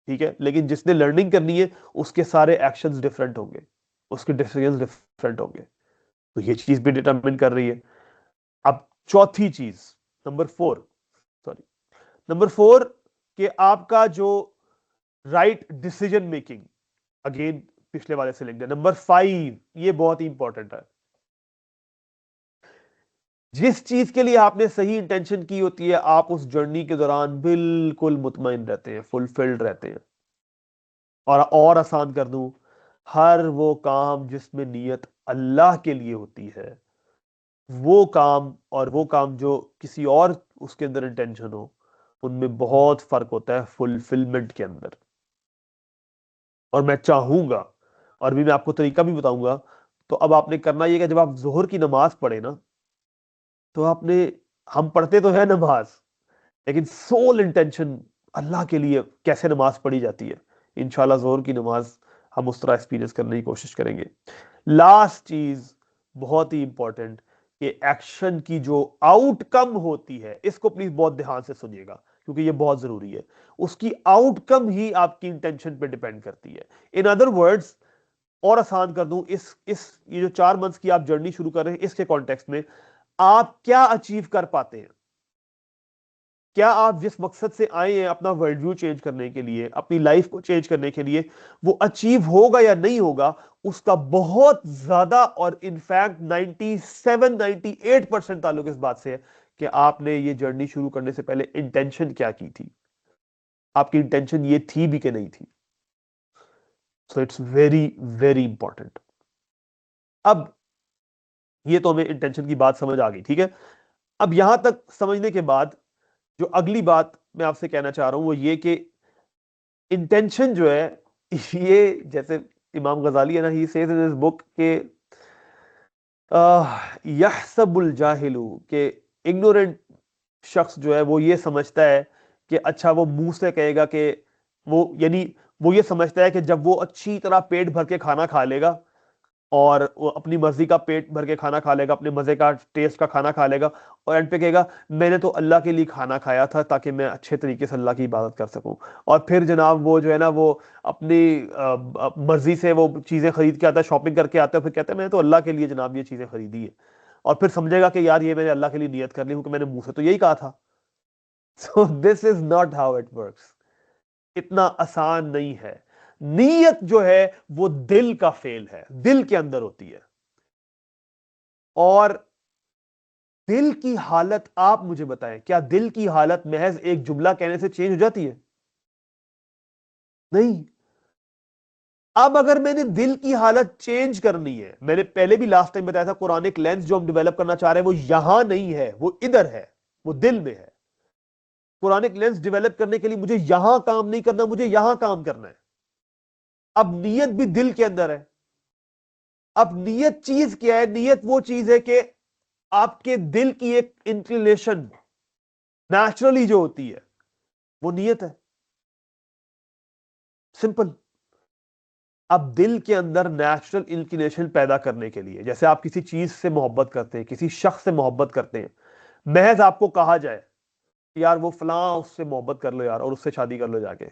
ठीक है, लेकिन जिसने लर्निंग करनी है उसके सारे एक्शंस डिफरेंट होंगे, उसके डिसीजंस डिफरेंट होंगे। तो ये चीज भी डिटरमिन कर रही है। अब चौथी चीज, नंबर 4, सॉरी, नंबर 4, कि आपका जो राइट डिसीजन मेकिंग, अगेन पिछले वाले से लिंक है। नंबर 5, ये बहुत ही इंपॉर्टेंट है। जिस चीज के लिए आपने सही इंटेंशन की होती है, आप उस जर्नी के दौरान बिल्कुल मुतमईन रहते हैं, फुलफिल्ड रहते हैं। और आसान कर दूं, हर वो काम जिसमें नीयत अल्लाह के लिए होती है, वो काम और वो काम जो किसी और उसके अंदर इंटेंशन हो, उनमें बहुत फर्क होता है फुलफिलमेंट के अंदर। और मैं चाहूंगा, और भी मैं आपको तरीका भी बताऊंगा। तो अब आपने करना यह कि जब आप जोहर की नमाज पढ़े ना, तो आपने, हम पढ़ते तो है नमाज, लेकिन सोल इंटेंशन अल्लाह के लिए कैसे नमाज पढ़ी जाती है, इंशाल्लाह जोहर की नमाज हम उस तरह एक्सपीरियंस करने की कोशिश करेंगे। लास्ट चीज बहुत ही इंपॉर्टेंट, कि एक्शन की जो आउटकम होती है, इसको प्लीज बहुत ध्यान से सुनिएगा क्योंकि ये बहुत जरूरी है। उसकी आउटकम ही आपकी इंटेंशन पे डिपेंड करती है। इन अदर वर्ड्स, और आसान कर दूं, इस ये जो 4 मंथ्स की आप जर्नी शुरू कर रहे हैं, इसके कॉन्टेक्स्ट में आप क्या अचीव कर पाते हैं, क्या आप जिस मकसद से आए हैं अपना वर्ल्ड व्यू चेंज करने के लिए, अपनी लाइफ को चेंज करने के लिए, वो अचीव होगा या नहीं होगा, उसका बहुत ज्यादा और इनफैक्ट 97-98% ताल्लुक इस बात से है कि आपने ये जर्नी शुरू करने से पहले इंटेंशन क्या की थी, आपकी इंटेंशन ये थी भी कि नहीं थी। So it's very very important. अब ये तो हमें इंटेंशन की बात समझ आ गई, ठीक है। अब यहां तक समझने के बाद जो अगली बात मैं आपसे कहना चाह रहा हूं वो ये कि इंटेंशन जो है, ये जैसे इमाम गजाली है ना, he says in his book के यहसबुल जाहिलू, के इग्नोरेंट शख्स जो है वो ये समझता है कि अच्छा, वो मुंह से कहेगा कि वो, यानी वो ये समझता है कि जब वो अच्छी तरह पेट भर के खाना खा लेगा और वो अपनी मर्जी का पेट भर के खाना खा लेगा, अपने मजे का टेस्ट का खाना खा लेगा, और एंड पे कहेगा मैंने तो अल्लाह के लिए खाना खाया था ताकि मैं अच्छे तरीके से अल्लाह की इबादत कर सकूं। और फिर जनाब वो जो है ना, वो अपनी मर्जी से वो चीजें खरीद के आता है, शॉपिंग करके आता है, फिर कहता है मैंने तो अल्लाह के लिए जनाब ये चीजें खरीदी है, और फिर समझेगा कि यार ये मैंने अल्लाह के लिए नियत कर ली हूं कि मैंने मुंह से तो यही कहा था। So this is not how it works. इतना आसान नहीं है। नीयत जो है वो दिल का फेल है, दिल के अंदर होती है। और दिल की हालत, आप मुझे बताएं, क्या दिल की हालत महज एक जुमला कहने से चेंज हो जाती है? नहीं। अब अगर मैंने दिल की हालत चेंज करनी है, मैंने पहले भी लास्ट टाइम बताया था, कुरानिक लेंस जो हम डेवलप करना चाह रहे हैं वो यहां नहीं है, वो इधर है, वो दिल में है। कुरानिक लेंस डेवलप करने के लिए मुझे यहां काम नहीं करना, मुझे यहां काम करना है। अब नियत भी दिल के अंदर है। अब नियत चीज क्या है? नियत वो चीज है कि आपके दिल की एक इंक्लिनेशन नेचुरली जो होती है, वो नियत है। सिंपल। अब दिल के अंदर नेचुरल इंक्लिनेशन पैदा करने के लिए, जैसे आप किसी चीज से मोहब्बत करते हैं, किसी शख्स से मोहब्बत करते हैं, महज आपको कहा जाए यार वो फलां, उससे मोहब्बत कर लो यार और उससे शादी कर लो जाके,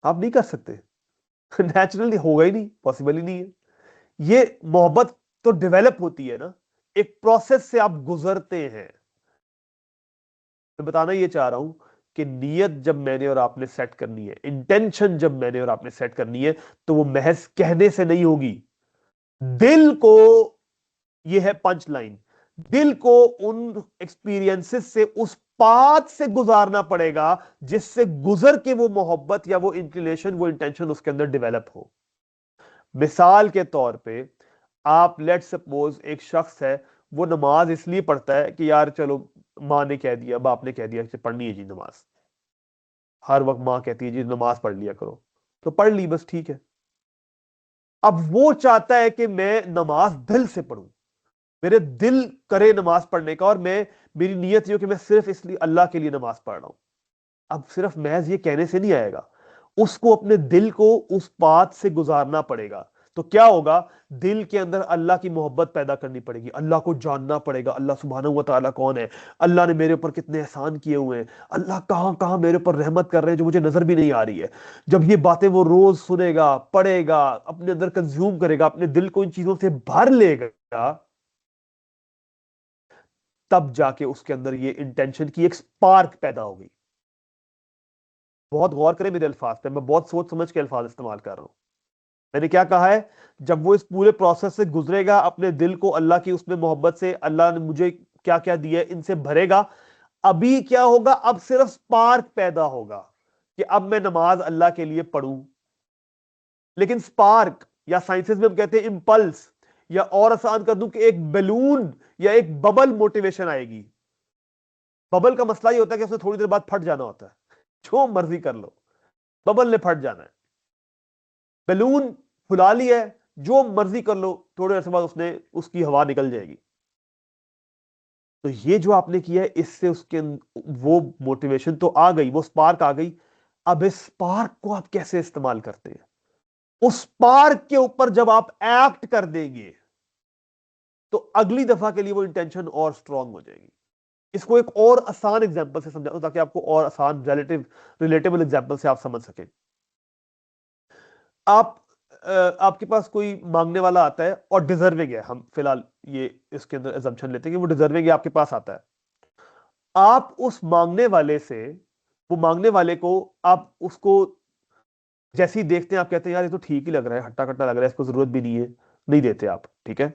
आप नहीं कर सकते। नेचुरली होगा ही नहीं, पॉसिबल ही नहीं है। ये मोहब्बत तो डेवलप होती है ना, एक प्रोसेस से आप गुजरते हैं। मैं बताना ये चाह रहा हूं कि नियत जब मैंने और आपने सेट करनी है, इंटेंशन जब मैंने और आपने सेट करनी है, तो वो महज कहने से नहीं होगी। दिल को, ये है पंच लाइन, दिल को उन एक्सपीरियंसेस से, उस पाथ से गुजारना पड़ेगा जिससे गुजर के वो मोहब्बत या वो इंक्लिनेशन, वो इंटेंशन उसके अंदर डेवलप हो। मिसाल के तौर पे, आप लेट सपोज एक शख्स है, वो नमाज इसलिए पढ़ता है कि यार चलो माँ ने कह दिया, बाप ने कह दिया कि पढ़नी है जी नमाज, हर वक्त माँ कहती है जी नमाज पढ़ लिया करो, तो पढ़ ली, बस ठीक है। अब वो चाहता है कि मैं नमाज दिल से पढ़ूं, मेरे दिल करे नमाज पढ़ने का, और मेरी नीयत ये हो कि मैं सिर्फ इसलिए अल्लाह के लिए नमाज पढ़ रहा हूं। अब सिर्फ महज ये कहने से नहीं आएगा, उसको अपने दिल को उस बात से गुजारना पड़ेगा। तो क्या होगा, दिल के अंदर अल्लाह की मोहब्बत पैदा करनी पड़ेगी, अल्लाह को जानना पड़ेगा, अल्लाह सुब्हानहू व तआला कौन है, अल्लाह ने मेरे ऊपर कितने एहसान किए हुए हैं, अल्लाह कहां कहां मेरे ऊपर रहमत कर रहे हैं जो मुझे नजर भी नहीं आ रही है। जब ये बातें वो रोज सुनेगा, पढ़ेगा, अपने अंदर कंज्यूम करेगा, अपने दिल को इन चीजों से भर लेगा, तब जाके उसके अंदर ये इंटेंशन की एक स्पार्क पैदा होगी। बहुत गौर करें मेरे अल्फाज पे, मैं बहुत सोच समझ के अल्फाज इस्तेमाल कर रहा हूं। मैंने क्या कहा है, जब वो इस पूरे प्रोसेस से गुजरेगा, अपने दिल को अल्लाह की उसमें मोहब्बत से, अल्लाह ने मुझे क्या क्या दिया है इनसे भरेगा, अभी क्या होगा, अब सिर्फ स्पार्क पैदा होगा कि अब मैं नमाज अल्लाह के लिए पढ़ूं। लेकिन स्पार्क, या साइंसेस में हम कहते हैं इंपल्स, या और आसान कर दूं कि एक बैलून या एक बबल मोटिवेशन आएगी। बबल का मसला ये होता है कि उसमें थोड़ी देर बाद फट जाना होता है, जो मर्जी कर लो, बबल ने फट जाना है। बैलून फुला लिया है, जो मर्जी कर लो, थोड़े अरसे बाद उसने उसकी हवा निकल जाएगी। तो ये जो आपने किया है, इससे उसके वो मोटिवेशन तो आ गई, वो स्पार्क आ गई। अब इस स्पार्क को आप कैसे इस्तेमाल करते हैं, उस स्पार्क के ऊपर जब आप एक्ट कर देंगे तो अगली दफा के लिए वो इंटेंशन और स्ट्रांग हो जाएगी। इसको एक और आसान एग्जांपल से समझाता हूं ताकि आपको और आसान रिलेटेबल एग्जांपल से आप समझ सकें। आप आपके पास कोई मांगने वाला आता है और डिजर्विंग है, हम फिलहाल ये इसके अंदर assumption लेते हैं कि वो डिजर्विंग है, आपके पास आता है। आप उस मांगने वाले से, वो मांगने वाले को आप उसको जैसे ही देखते हैं, आप कहते हैं यार ये तो ठीक ही लग रहा है, हट्टा कट्टा लग रहा है, इसको जरूरत भी नहीं है, नहीं देते आप, ठीक है।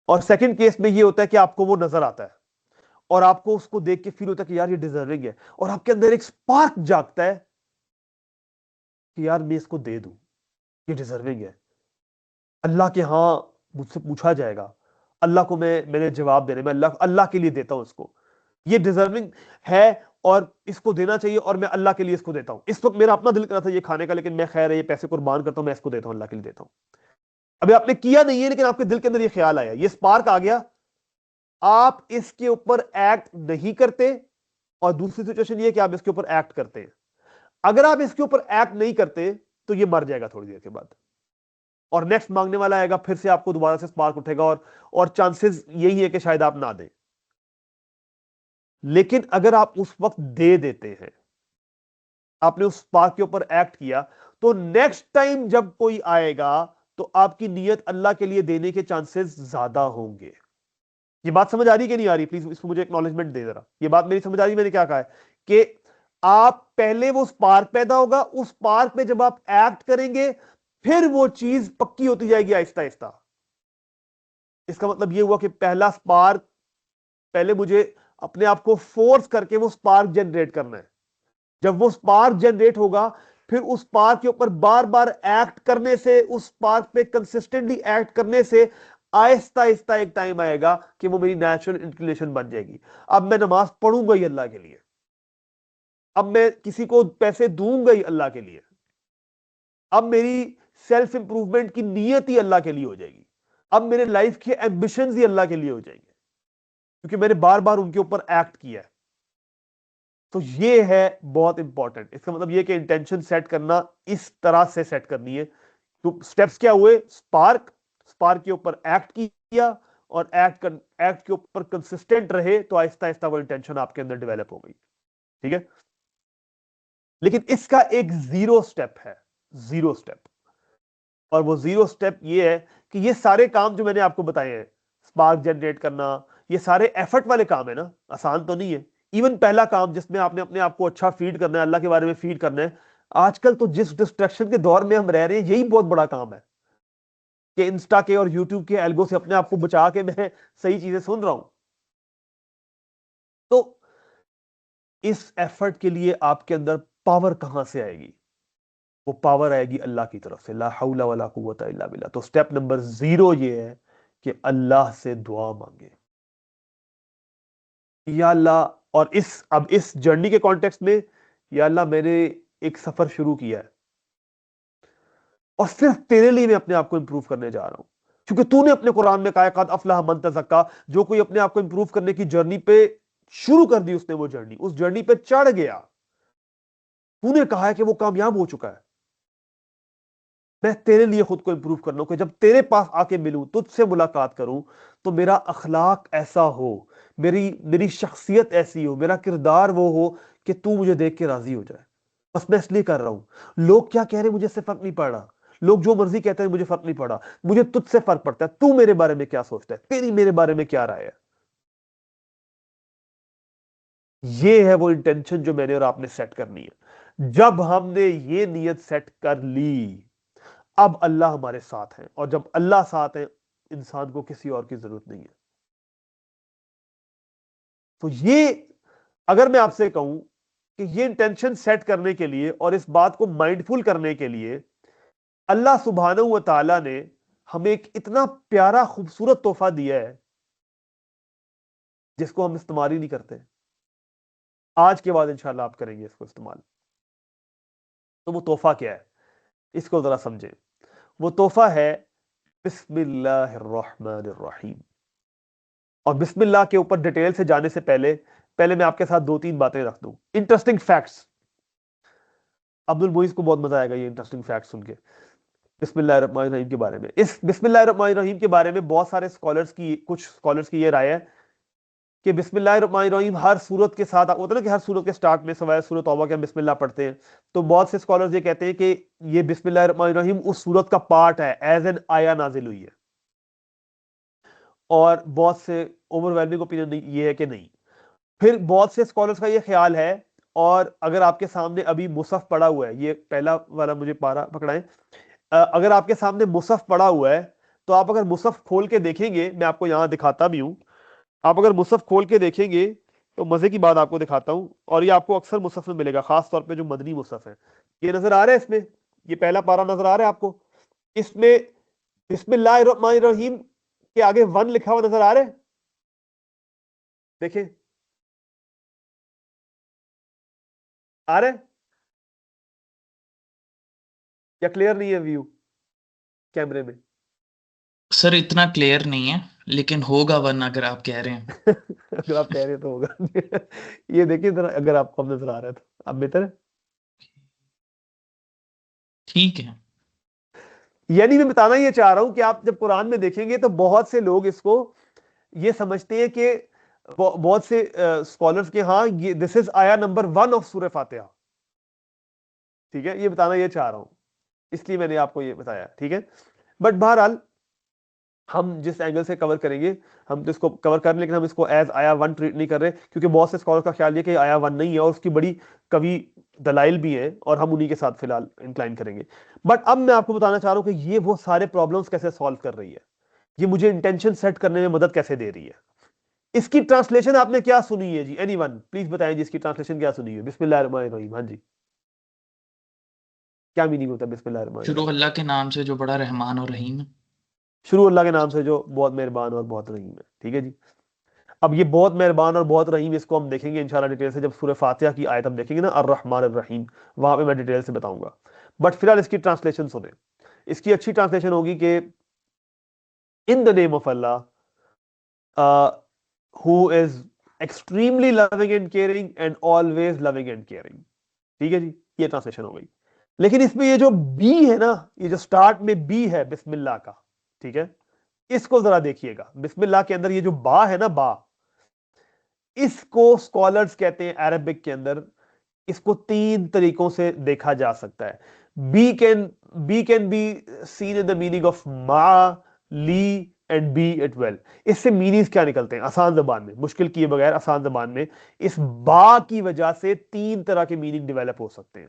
और सेकंड केस में ये होता है कि आपको वो नजर आता है और आपको उसको देख के फील होता है कि यार ये डिजर्विंग है, और आपके अंदर एक स्पार्क जागता है कि यार मैं इसको दे दूं, ये डिजर्विंग है, अल्लाह के यहां मुझसे पूछा जाएगा, अल्लाह को मैंने जवाब देने में अल्लाह अल्लाह के लिए देता हूं इसको, ये डिजर्विंग है और इसको देना चाहिए, और मैं अल्लाह के लिए इसको देता हूं। इस वक्त मेरा अपना दिल कर रहा था ये खाने का, लेकिन मैं खैर ये पैसे कुर्बान करता हूं, मैं इसको देता हूं, अल्लाह के लिए देता हूं। अभी आपने किया नहीं है, लेकिन आपके दिल के अंदर ये ख्याल आया, ये स्पार्क आ गया, आप इसके ऊपर एक्ट नहीं करते। और दूसरी सिचुएशन ये कि आप इसके ऊपर एक्ट करते हैं। अगर आप इसके ऊपर एक्ट नहीं करते तो ये मर जाएगा थोड़ी देर के बाद, और नेक्स्ट मांगने वाला आएगा, फिर से आपको दोबारा से स्पार्क उठेगा, और चांसेस यही है कि शायद आप ना दें। लेकिन अगर आप उस वक्त दे देते हैं, आपने उस स्पार्क के ऊपर एक्ट किया, तो नेक्स्ट टाइम जब कोई आएगा तो आपकी नीयत अल्लाह के लिए देने के चांसेस ज्यादा होंगे। ये बात समझ आ रही कि नहीं आ रही? प्लीज इसको मुझे एक्नॉलेजमेंट दे जरा, ये बात मेरी समझ आ रही? मैंने क्या कहा है कि आप पहले, वो स्पार्क पैदा होगा, उस स्पार्क पे जब आप एक्ट करेंगे, फिर वो चीज पक्की होती जाएगी आहिस्ता आहिस्ता। इसका मतलब ये हुआ कि पहला स्पार्क, पहले मुझे अपने आप को फोर्स करके वो स्पार्क जनरेट करना है। जब वो स्पार्क जनरेट होगा, फिर उस स्पार्क के ऊपर बार बार एक्ट करने से, उस स्पार्क पे कंसिस्टेंटली एक्ट करने से आहिस्ता आहिस्ता एक टाइम आएगा कि वो मेरी नेचुरल इंक्लिनेशन बन जाएगी। अब मैं नमाज पढ़ूंगा ही अल्लाह के लिए, अब मैं किसी को पैसे दूंगा ही अल्लाह के लिए, अब मेरी सेल्फ इंप्रूवमेंट की नीयत ही अल्लाह के लिए हो जाएगी, अब मेरे लाइफ के एम्बिशंस ही अल्लाह के लिए हो जाएंगे, क्योंकि मैंने बार बार उनके ऊपर एक्ट किया है। तो ये है बहुत इंपॉर्टेंट। इसका मतलब ये कि इंटेंशन सेट करना इस तरह से सेट करनी है। तो स्टेप्स क्या हुए, स्पार्क, स्पार्क के ऊपर एक्ट किया, और एक्ट के ऊपर कंसिस्टेंट रहे, तो आहिस्ता आहिस्ता वो इंटेंशन आपके अंदर डेवलप हो गई, ठीक है। लेकिन इसका एक जीरो स्टेप है, जीरो स्टेप, और वो जीरो स्टेप ये है कि ये सारे काम जो मैंने आपको बताए हैं, स्पार्क जनरेट करना, ये सारे एफर्ट वाले काम है ना, आसान तो नहीं है। इवन पहला काम जिसमें आपने अपने आप को अच्छा फीड करना है, अल्लाह के बारे में फीड करना है, आजकल तो जिस डिस्ट्रैक्शन के दौर में हम रह रहे हैं, यही बहुत बड़ा काम है कि इंस्टा के और यूट्यूब के एल्गो से अपने आप को बचा के मैं सही चीजें सुन रहा हूं। तो इस एफर्ट के लिए आपके अंदर पावर कहां से आएगी? वो पावर आएगी अल्लाह की तरफ से, ला हौला वला कुव्वता इल्ला बिल्लाह। तो स्टेप नंबर 0 ये है कि अल्लाह से दुआ मांगे, या अल्लाह, और अब इस जर्नी के कॉन्टेक्स्ट में, या अल्लाह मैंने एक सफर शुरू किया है और सिर्फ तेरे लिए मैं अपने आप को इंप्रूव करने जा रहा हूं, क्योंकि तूने अपने कुरान में कहा कद अफलाह मन तज़क्का, जो कोई अपने आप को इंप्रूव करने की जर्नी पे शुरू कर दी, उसने वो जर्नी, उस जर्नी पे चढ़ गया, तूने कहा है कि वो कामयाब हो चुका है। मैं तेरे लिए खुद को इंप्रूव करना हूं कि जब तेरे पास आके मिलूं, तुझसे मुलाकात करूं, तो मेरा अखलाक ऐसा हो, मेरी मेरी शख्सियत ऐसी हो, मेरा किरदार वो हो कि तू मुझे देख के राजी हो जाए। बस मैं इसलिए कर रहा हूं। लोग क्या कह रहे हैं मुझे इससे फर्क नहीं पड़ रहा, लोग जो मर्जी कहते हैं मुझे फर्क नहीं पड़ा, मुझे तुझसे फर्क पड़ता है। तू मेरे बारे में क्या सोचता है, तेरी मेरे बारे में क्या राय है। ये है वो इंटेंशन जो मैंने और आपने सेट करनी है। जब हमने ये नियत सेट कर ली, अब अल्लाह हमारे साथ है, और जब अल्लाह साथ है, इंसान को किसी और की जरूरत नहीं है। तो ये, अगर मैं आपसे कहूं कि ये इंटेंशन सेट करने के लिए और इस बात को माइंडफुल करने के लिए अल्लाह सुब्हानहू व तआला ने हमें एक इतना प्यारा खूबसूरत तोहफा दिया है, जिसको हम इस्तेमाल ही नहीं करते। आज के बाद इंशाल्लाह आप करेंगे इसको इस्तेमाल। तो वो तोहफा क्या है, इसको जरा समझें। वो तोहफा है बिस्मिल्लाहिर्रहमानिर्रहीम। और बिस्मिल्लाह के ऊपर डिटेल से जाने से पहले पहले मैं आपके साथ दो तीन बातें रख दूं, इंटरेस्टिंग फैक्ट्स। अब्दुल मुईज को बहुत मजा आएगा ये इंटरेस्टिंग फैक्ट्स सुन के बिस्मिल्लाहिर्रहमानिर्रहीम के बारे में। इस बिस्मिल्लाहिर्रहमानिर्रहीम के बारे में बहुत सारे स्कॉलर्स की, कुछ स्कॉलर्स की ये राय है कि बिस्मिल्लाहिर्रहमानिर्रहीम हर सूरत के साथ होता है ना, कि हर सूरत के स्टार्ट में सवाए सूरत तौबा के हम बिस्मिल्लाह पढ़ते हैं। तो बहुत से स्कॉलर्स ये कहते हैं कि ये बिस्मिल्लाहिर्रहमानिर्रहीम उस सूरत का पार्ट है, एज एन आया नाजिल हुई है। और बहुत से ओवरवेलमिंग ओपिनियन ये है कि नहीं। फिर बहुत से स्कॉलर्स का ये ख्याल है, और अगर आपके सामने अभी मुसहफ पड़ा हुआ है, ये पहला वाला मुझे पारा पकड़ाएं, अगर आपके सामने मुसहफ पड़ा हुआ है, तो आप अगर मुसहफ खोल के देखेंगे, मैं आपको यहां दिखाता भी हूं, आप अगर मुसहफ खोल के देखेंगे तो मजे की बात आपको दिखाता हूं, और ये आपको अक्सर मुसहफ में मिलेगा, खास तौर पे जो मदनी मुसहफ है। ये नजर आ रहा है इसमें, ये पहला पारा नजर आ रहा है आपको, इसमें बिस्मिल्लाहिर्रहमानिर्रहीम के आगे 1 लिखा हुआ नजर आ रहा है, देखें, आ रहा है या क्लियर नहीं है व्यू कैमरे में? सर इतना क्लियर नहीं है, लेकिन होगा वन अगर आप कह रहे हैं। अगर आप कह रहे हैं तो होगा। ये देखिए जरा, अगर आपको अब नजर आ रहा है तो अब बेहतर है। ठीक है। यानी मैं बताना ये चाह रहा हूं कि आप जब कुरान में देखेंगे तो बहुत से लोग इसको ये समझते हैं कि बहुत से स्कॉलर्स के, हाँ ये दिस इज आया नंबर 1 ऑफ सूरह फातिहा। ठीक है, ये बताना ये चाह रहा हूं, इसलिए मैंने आपको ये बताया, ठीक है। बट बहरहाल हम जिस एंगल से कवर करेंगे, हम तो इसको कवर कर, लेकिन हम इसको एज आया 1 ट्रीट नहीं कर रहे, क्योंकि बहुत से स्कॉलर का ख्याल है कि आया 1 नहीं है, और उसकी बड़ी कवि दलाइल भी हैं, और हम उन्हीं के साथ फिलहाल इंक्लाइन करेंगे। बट अब मैं आपको बताना चाह रहा हूं कि ये वो सारे प्रॉब्लम्स कैसे सॉल्व कर रही है, ये मुझे इंटेंशन सेट करने में मदद कैसे दे रही है। इसकी ट्रांसलेशन आपने क्या सुनी है जी? एनीवन प्लीज बताएं जी, इसकी ट्रांसलेशन क्या सुनी है बिस्मिल्लाहिर्रहमानिर्रहीम? हाँ जी, क्या मीनिंग होता है शुरू बिस्मिल्लाहिर्रहमानिर्रहीम? अल्लाह के नाम से जो बड़ा रहमान और रहीम है। शुरू अल्लाह के नाम से जो बहुत मेहरबान और बहुत रहीम है। ठीक है जी। अब ये बहुत मेहरबान और बहुत रहीम, इसको हम देखेंगे इंशाल्लाह डिटेल से, जब सूरह फातिहा की आयत हम देखेंगे ना, अर्रहमान अर्रहीम, वहां पे मैं डिटेल से बताऊंगा। बट फिलहाल इसकी ट्रांसलेशन सुने। इसकी अच्छी ट्रांसलेशन होगी कि in the name of Allah who is extremely loving and caring and always loving and caring. ठीक है जी, ये ट्रांसलेशन हो गई। लेकिन इसमें ये जो बी है ना, ये जो स्टार्ट में बी है बिस्मिल्लाह का, ठीक है, इसको जरा देखिएगा। बिस्मिल्लाह के अंदर ये जो बा है ना, बा, इसको स्कॉलर्स कहते हैं अरबिक के अंदर, इसको 3 तरीकों से देखा जा सकता है। B can be seen in the meaning of मा, ली एंड बी इट वेल। इससे मीनिंग्स क्या निकलते हैं आसान जबान में, मुश्किल किए बगैर आसान जबान में, इस बा की वजह से 3 तरह के मीनिंग डेवलप हो सकते हैं।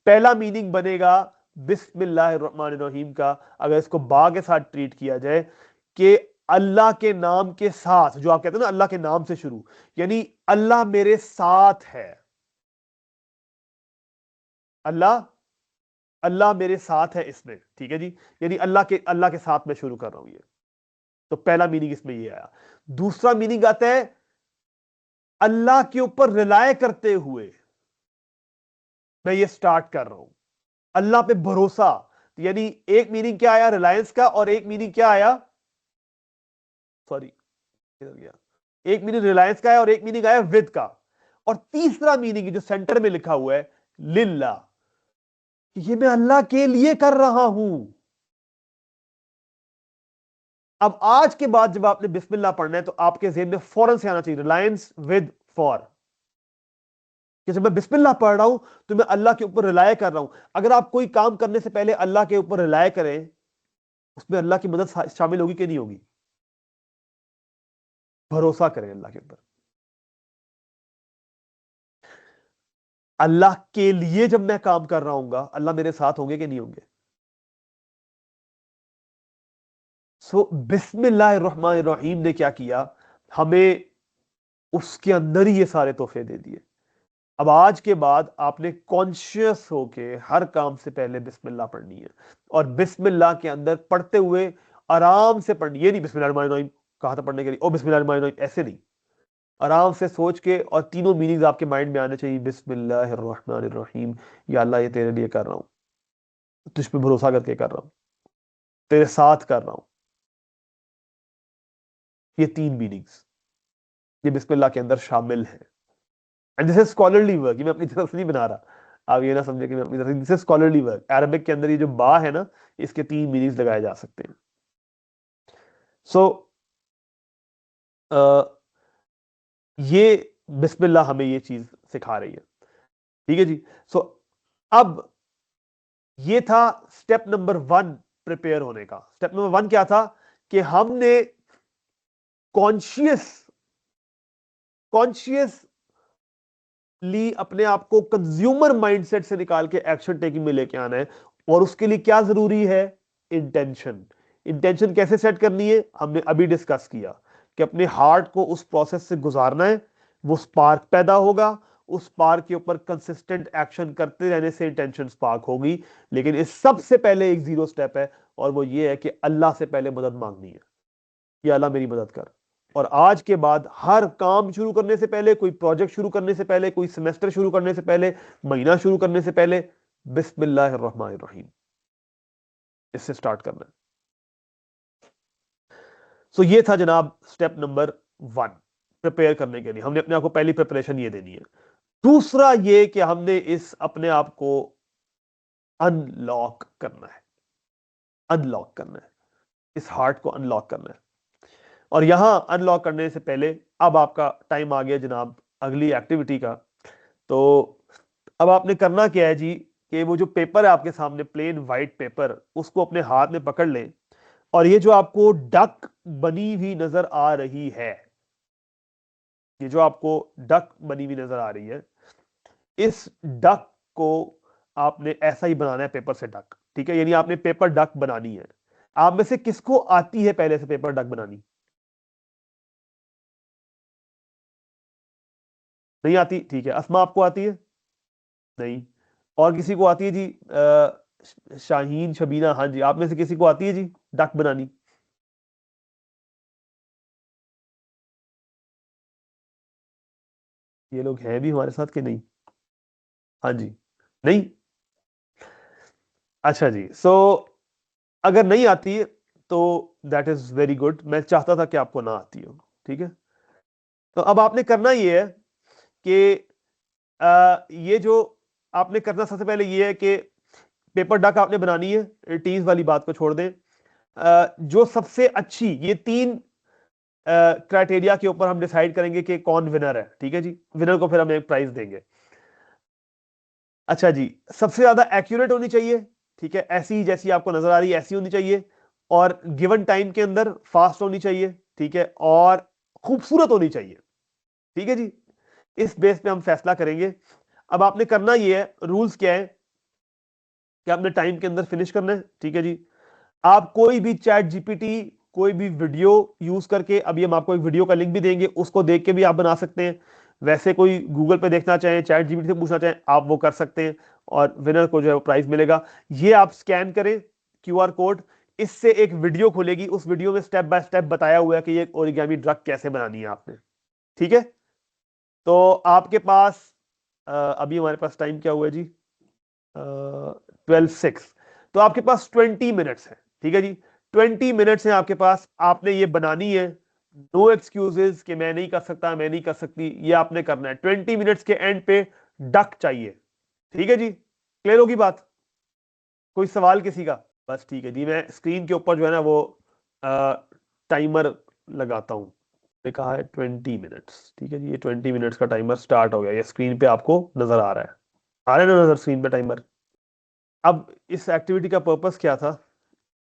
पहला मीनिंग बनेगा बिस्मिल्लाहिर्रहमानिर्रहीम का, अगर इसको बा के साथ ट्रीट किया जाए, कि अल्लाह के नाम के साथ, जो आप कहते हैं ना अल्लाह के नाम से शुरू, यानी अल्लाह मेरे साथ है, अल्लाह अल्लाह मेरे साथ है इसमें। ठीक है जी, यानी अल्लाह के साथ मैं शुरू कर रहा हूं ये। तो पहला मीनिंग इसमें ये आया। दूसरा मीनिंग आता है अल्लाह के ऊपर रिलाय करते हुए मैं ये स्टार्ट कर रहा हूं, अल्लाह पे भरोसा, यानी एक मीनिंग क्या आया रिलायंस का और एक मीनिंग क्या आया, सॉरी इधर गया, एक मीनिंग रिलायंस का है और एक मीनिंग आया विद का, और तीसरा मीनिंग जो सेंटर में लिखा हुआ है लिल्ला, ये मैं अल्लाह के लिए कर रहा हूं। अब आज के बाद जब आपने बिस्मिल्लाह पढ़ना है तो आपके ज़हन में फौरन से आना चाहिए रिलायंस विद फॉर, कि जब मैं बिस्मिल्लाह पढ़ रहा हूं तो मैं अल्लाह के ऊपर रिलाय कर रहा हूं। अगर आप कोई काम करने से पहले अल्लाह के ऊपर रिलाय करें, उसमें अल्लाह की मदद शामिल होगी कि नहीं होगी? भरोसा करें अल्लाह के ऊपर। अल्लाह के लिए जब मैं काम कर रहा हूंगा, अल्लाह मेरे साथ होंगे कि नहीं होंगे? सो बिस्मिल्लाहिर्रहमानिर्रहीम ने क्या किया, हमें उसके अंदर ही ये सारे तोहफे दे दिए। अब आज के बाद आपने कॉन्शियस होके हर काम से पहले बिस्मिल्लाह पढ़नी है, और बिस्मिल्लाह के अंदर पढ़ते हुए आराम से पढ़नी, ये नहीं बिस्मिल्लाहिर्रहमानिर्रहीम कहा था पढ़ने के लिए, ओ बिस्मिल्लाहिर्रहमानिर्रहीम, ऐसे नहीं, आराम से सोच के, और तीनों मीनिंग्स आपके माइंड में आने चाहिए। बिस्मिल्लाहिर्रहमानिर्रहीम, या अल्लाह ये तेरे लिए कर रहा हूं, तुझ पे भरोसा करके कर रहा हूं, तेरे साथ कर रहा हूं। ये तीन मीनिंग्स ये बिस्मिल्लाह के अंदर शामिल है। And this is scholarly work, ये मैं अपनी तरफ से नहीं बना रहा, आप ये ना समझे कि मैं अपनी तरफ, this is scholarly work. Arabic के अंदर ये जो बा है ना, इसके तीन मीनिंग्स लगाए जा सकते हैं। सो ये बिस्मिल्लाह हमें ये चीज सिखा रही है, ठीक है जी। सो अब ये था स्टेप नंबर 1 प्रिपेयर होने का। स्टेप नंबर 1 क्या था कि हमने कॉन्शियसली अपने आप को कंज्यूमर माइंडसेट से निकाल के एक्शन टेकिंग में लेके आना है, और उसके लिए क्या जरूरी है? इंटेंशन। इंटेंशन कैसे सेट करनी है? हमने अभी डिस्कस किया कि अपने हार्ट को उस प्रोसेस से गुजारना है, वो स्पार्क पैदा होगा, उस स्पार्क के ऊपर कंसिस्टेंट एक्शन करते रहने से इंटेंशन स्पार्क होगी। लेकिन इस सबसे पहले एक जीरो स्टेप है, और वो ये है कि अल्लाह से पहले मदद मांगनी है कि अल्लाह मेरी मदद कर। और आज के बाद हर काम शुरू करने से पहले, कोई प्रोजेक्ट शुरू करने से पहले, कोई सेमेस्टर शुरू करने से पहले, महीना शुरू करने से पहले, बिस्मिल्लाहिर्रहमानिर्रहीम इससे स्टार्ट करना है। सो ये था जनाब स्टेप नंबर 1 प्रिपेयर करने के लिए। हमने अपने आप को पहली प्रिपरेशन ये देनी है। दूसरा ये कि हमने इस अपने आप को अनलॉक करना है, अनलॉक करना है, इस हार्ट को अनलॉक करना है। और यहां अनलॉक करने से पहले अब आपका टाइम आ गया जनाब अगली एक्टिविटी का। तो अब आपने करना क्या है जी, कि वो जो पेपर है आपके सामने, प्लेन वाइट पेपर, उसको अपने हाथ में पकड़ लें, और ये जो आपको डक बनी हुई नजर आ रही है, ये जो आपको डक बनी हुई नजर आ रही है, इस डक को आपने ऐसा ही बनाना है, पेपर से डक, ठीक है? यानी आपने पेपर डक बनानी है। आप में से किसको आती है पहले से पेपर डक बनानी? नहीं आती, ठीक है। अस्मा आपको आती है? नहीं। और किसी को आती है जी? शाहीन, शबीना, हाँ जी, आप में से किसी को आती है जी डक बनानी? ये लोग हैं भी हमारे साथ कि नहीं? हाँ जी, नहीं, अच्छा जी। सो अगर नहीं आती है तो दैट इज वेरी गुड, मैं चाहता था कि आपको ना आती हो, ठीक है? तो अब आपने करना ये है कि ये जो आपने करना सबसे पहले ये है कि पेपर डक आपने बनानी है, टीज वाली बात को छोड़ दें। जो सबसे अच्छी, ये 3 क्राइटेरिया के ऊपर हम डिसाइड करेंगे कि कौन विनर है, ठीक है जी? विनर को फिर हम एक प्राइज देंगे। अच्छा जी, सबसे ज्यादा एक्यूरेट होनी चाहिए, ठीक है? ऐसी जैसी आपको नजर आ रही है ऐसी होनी चाहिए, और गिवन टाइम के अंदर फास्ट होनी चाहिए, ठीक है? और खूबसूरत होनी चाहिए, ठीक है जी? इस बेस पे हम फैसला करेंगे। अब आपने करना ये है, रूल्स क्या है कि आपने टाइम के अंदर फिनिश करना है, ठीक है जी? आप कोई भी चैट जीपीटी, कोई भी वीडियो यूज करके, अभी हम आपको एक वीडियो का लिंक भी देंगे, उसको देख के भी आप बना सकते हैं। वैसे कोई गूगल पे देखना चाहें, चैट जीपीटी से पूछना चाहें, आप वो कर सकते हैं, और विनर को जो है वो प्राइज मिलेगा। ये आप स्कैन करें क्यूआर कोड, इससे एक वीडियो खुलेगी, उस वीडियो में स्टेप बाय स्टेप बताया हुआ है कि ये ओरिगामी ड्रग कैसे बनानी है आपने, ठीक है? तो आपके पास अभी हमारे पास टाइम क्या हुआ है जी? 12:06। तो आपके पास 20 मिनट्स है, ठीक है जी, 20 मिनट्स है आपके पास, आपने ये बनानी है, नो एक्सक्यूजेस कि मैं नहीं कर सकता, मैं नहीं कर सकती, ये आपने करना है। 20 मिनट्स के एंड पे डक चाहिए, ठीक है जी, क्लियर होगी बात? कोई सवाल किसी का? बस ठीक है जी, मैं स्क्रीन के ऊपर जो है ना वो टाइमर लगाता हूं, कहा है 20 मिनट्स, ठीक है जी, ये 20 मिनट्स का टाइमर स्टार्ट हो गया, ये स्क्रीन पे आपको नजर आ रहा है, आ रहा है ना नजर स्क्रीन पे टाइमर? अब इस एक्टिविटी का पर्पस क्या था,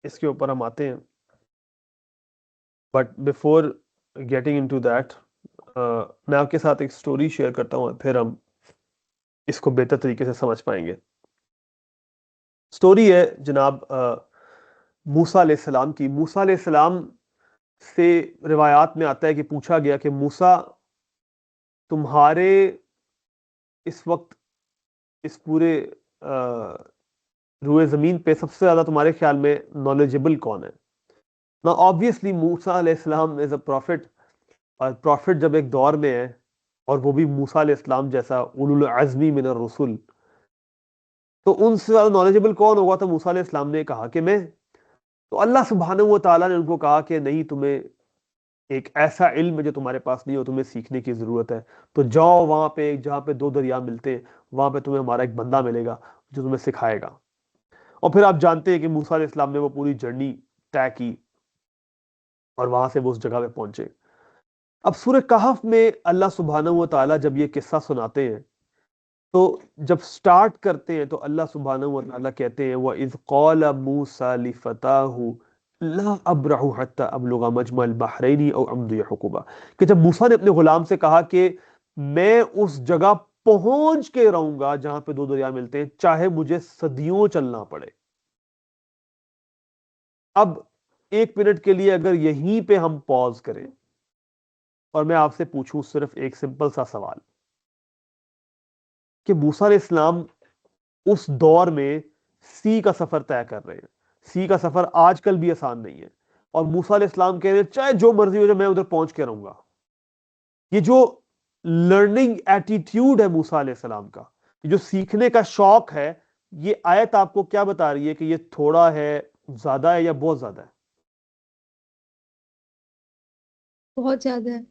इसके ऊपर हम आते हैं, but before getting into that मैं आपके साथ एक स्टोरी शेयर करता हूँ, फिर हम इसको बेहतर तरीके से समझ पाएंगे। स्टोरी है जनाब मूसा अलैहिस्सलाम की। मूसा अलैहिस्सलाम से रिवायात में आता है कि पूछा गया कि मूसा, तुम्हारे इस वक्त इस पूरे रूए जमीन पे सबसे ज्यादा तुम्हारे ख्याल में नॉलेजेबल कौन है? ना ऑब्वियसली मूसा अलैहिस्सलाम इज अ प्रॉफिट, और प्रॉफिट जब एक दौर में है और वो भी मूसा अलैहिस्सलाम जैसा उलुल अज़्मी मिनर रसूल, तो उनसे ज्यादा नॉलेजेबल कौन होगा? तो मूसा अलैहिस्सलाम ने कहा कि मैं। तो अल्लाह सुब्हानहू व तआला ने उनको कहा कि नहीं, तुम्हें एक ऐसा इल्म है जो तुम्हारे पास नहीं हो, तुम्हें सीखने की जरूरत है, तो जाओ वहां पे जहां पे दो दरिया मिलते हैं, वहां पे तुम्हें हमारा एक बंदा मिलेगा जो तुम्हें सिखाएगा। और फिर आप जानते हैं कि मूसा अलैहिस्सलाम ने वो पूरी जर्नी तय की और वहां से वो उस जगह पे पहुंचे। अब सूरह कहफ में अल्लाह सुब्हानहू व तआला जब ये किस्सा सुनाते हैं, तो जब स्टार्ट करते हैं तो अल्लाह सुब्हानहू व तआला कहते हैं, व इज़ क़ाला मूसा लिफ़ताहु ला अब्रहु हत्ता अब्लुगा मजमल बहरैनी औ अमदी हुकुबा, कि जब मूसा ने अपने गुलाम से कहा कि मैं उस जगह पहुंच के रहूंगा जहां पे दो दरिया मिलते हैं, चाहे मुझे सदियों चलना पड़े। अब 1 मिनट के लिए अगर यहीं पे हम पॉज करें और मैं आपसे पूछूं सिर्फ एक सिंपल सा सवाल कि मूसा अलैहिस्सलाम उस दौर में सी का सफर तय कर रहे हैं, सी का सफर आजकल भी आसान नहीं है, और मूसा अलैहिस्सलाम कह रहे हैं चाहे जो मर्जी हो जाए मैं उधर पहुंच के रहूंगा। ये जो लर्निंग एटीट्यूड है मूसा अलैहिस्सलाम का, ये जो सीखने का शौक है, ये आयत आपको क्या बता रही है कि ये थोड़ा है, ज्यादा है, या बहुत ज्यादा है? बहुत ज्यादा है।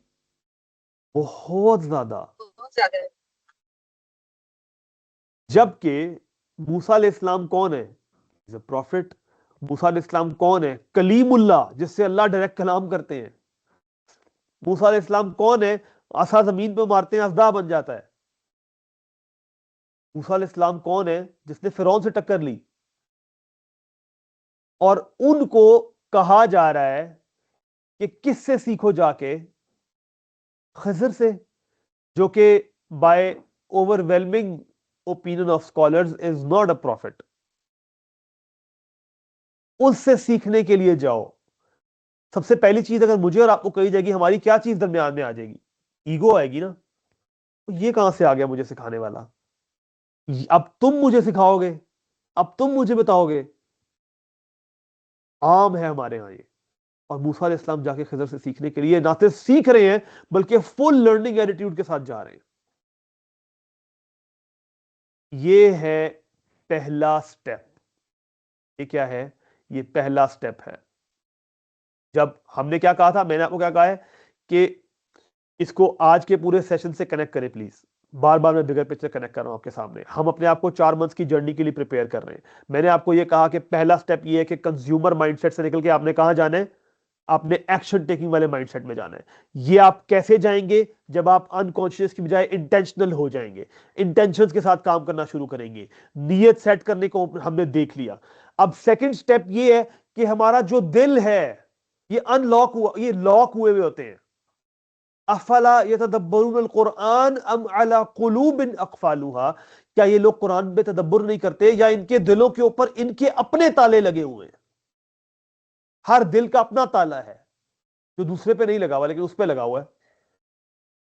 बहुत ज्यादा। बहुत ज्यादा है। जबकि मूसा अलैहिस्सलाम कौन है? Is a profit. मूसा अलैहिस्सलाम कौन है? कलीमुल्लाह, जिससे अल्लाह डायरेक्ट कलाम करते हैं। मूसा अलैहिस्सलाम कौन है? असा जमीन पे मारते हैं अजदा बन जाता है। मूसा अलैहिस्सलाम कौन है? जिसने फिरौन से टक्कर ली, और उनको कहा जा रहा है कि किससे सीखो जाके? खिज़र से, जो कि by overwhelming opinion of scholars is not a prophet. उससे सीखने के लिए जाओ। सबसे पहली चीज अगर मुझे और आपको कही जाएगी, हमारी क्या चीज दरमियान में आ जाएगी? ईगो आएगी ना। तो ये कहां से आ गया मुझे सिखाने वाला? अब तुम मुझे सिखाओगे, अब तुम मुझे बताओगे। आम है हमारे यहाँ ये। और मूसा अलैहिस्सलाम जाके खिज़र से सीखने के लिए ना सिर्फ सीख रहे हैं, बल्कि फुल लर्निंग एटीट्यूड के साथ जा रहे हैं। ये है पहला स्टेप। ये क्या है? ये पहला स्टेप है। जब हमने क्या कहा था, मैंने आपको क्या कहा है कि इसको आज के पूरे सेशन से कनेक्ट करें प्लीज। बार बार मैं बिगर पिक्चर कनेक्ट कर रहा हूं आपके सामने। हम अपने आप को 4 मंथ्स की जर्नी के लिए प्रिपेयर कर रहे हैं। मैंने आपको यह कहा कि पहला स्टेप यह है कि कंज्यूमर माइंडसेट से निकल के आपने कहां जाना है? आपने एक्शन टेकिंग वाले माइंडसेट में जाना है। ये आप कैसे जाएंगे? जब आप अनकॉन्शियस की बजाय इंटेंशनल हो जाएंगे, इंटेंशंस के साथ काम करना शुरू करेंगे। नियत सेट करने को हमने देख लिया। अब सेकंड स्टेप ये है कि हमारा जो दिल है ये अनलॉक हुआ, ये लॉक हुए हुए होते हैं। अफला यतदब्बरुन कुरान अम अला कुलूबिन अक़फ़ालुहा, क्या ये लोग कुरान पे तदब्बर नहीं करते, या इनके दिलों के ऊपर इनके अपने ताले लगे हुए हैं? हर दिल का अपना ताला है जो दूसरे पे नहीं लगा हुआ, लेकिन उस पे लगा हुआ है।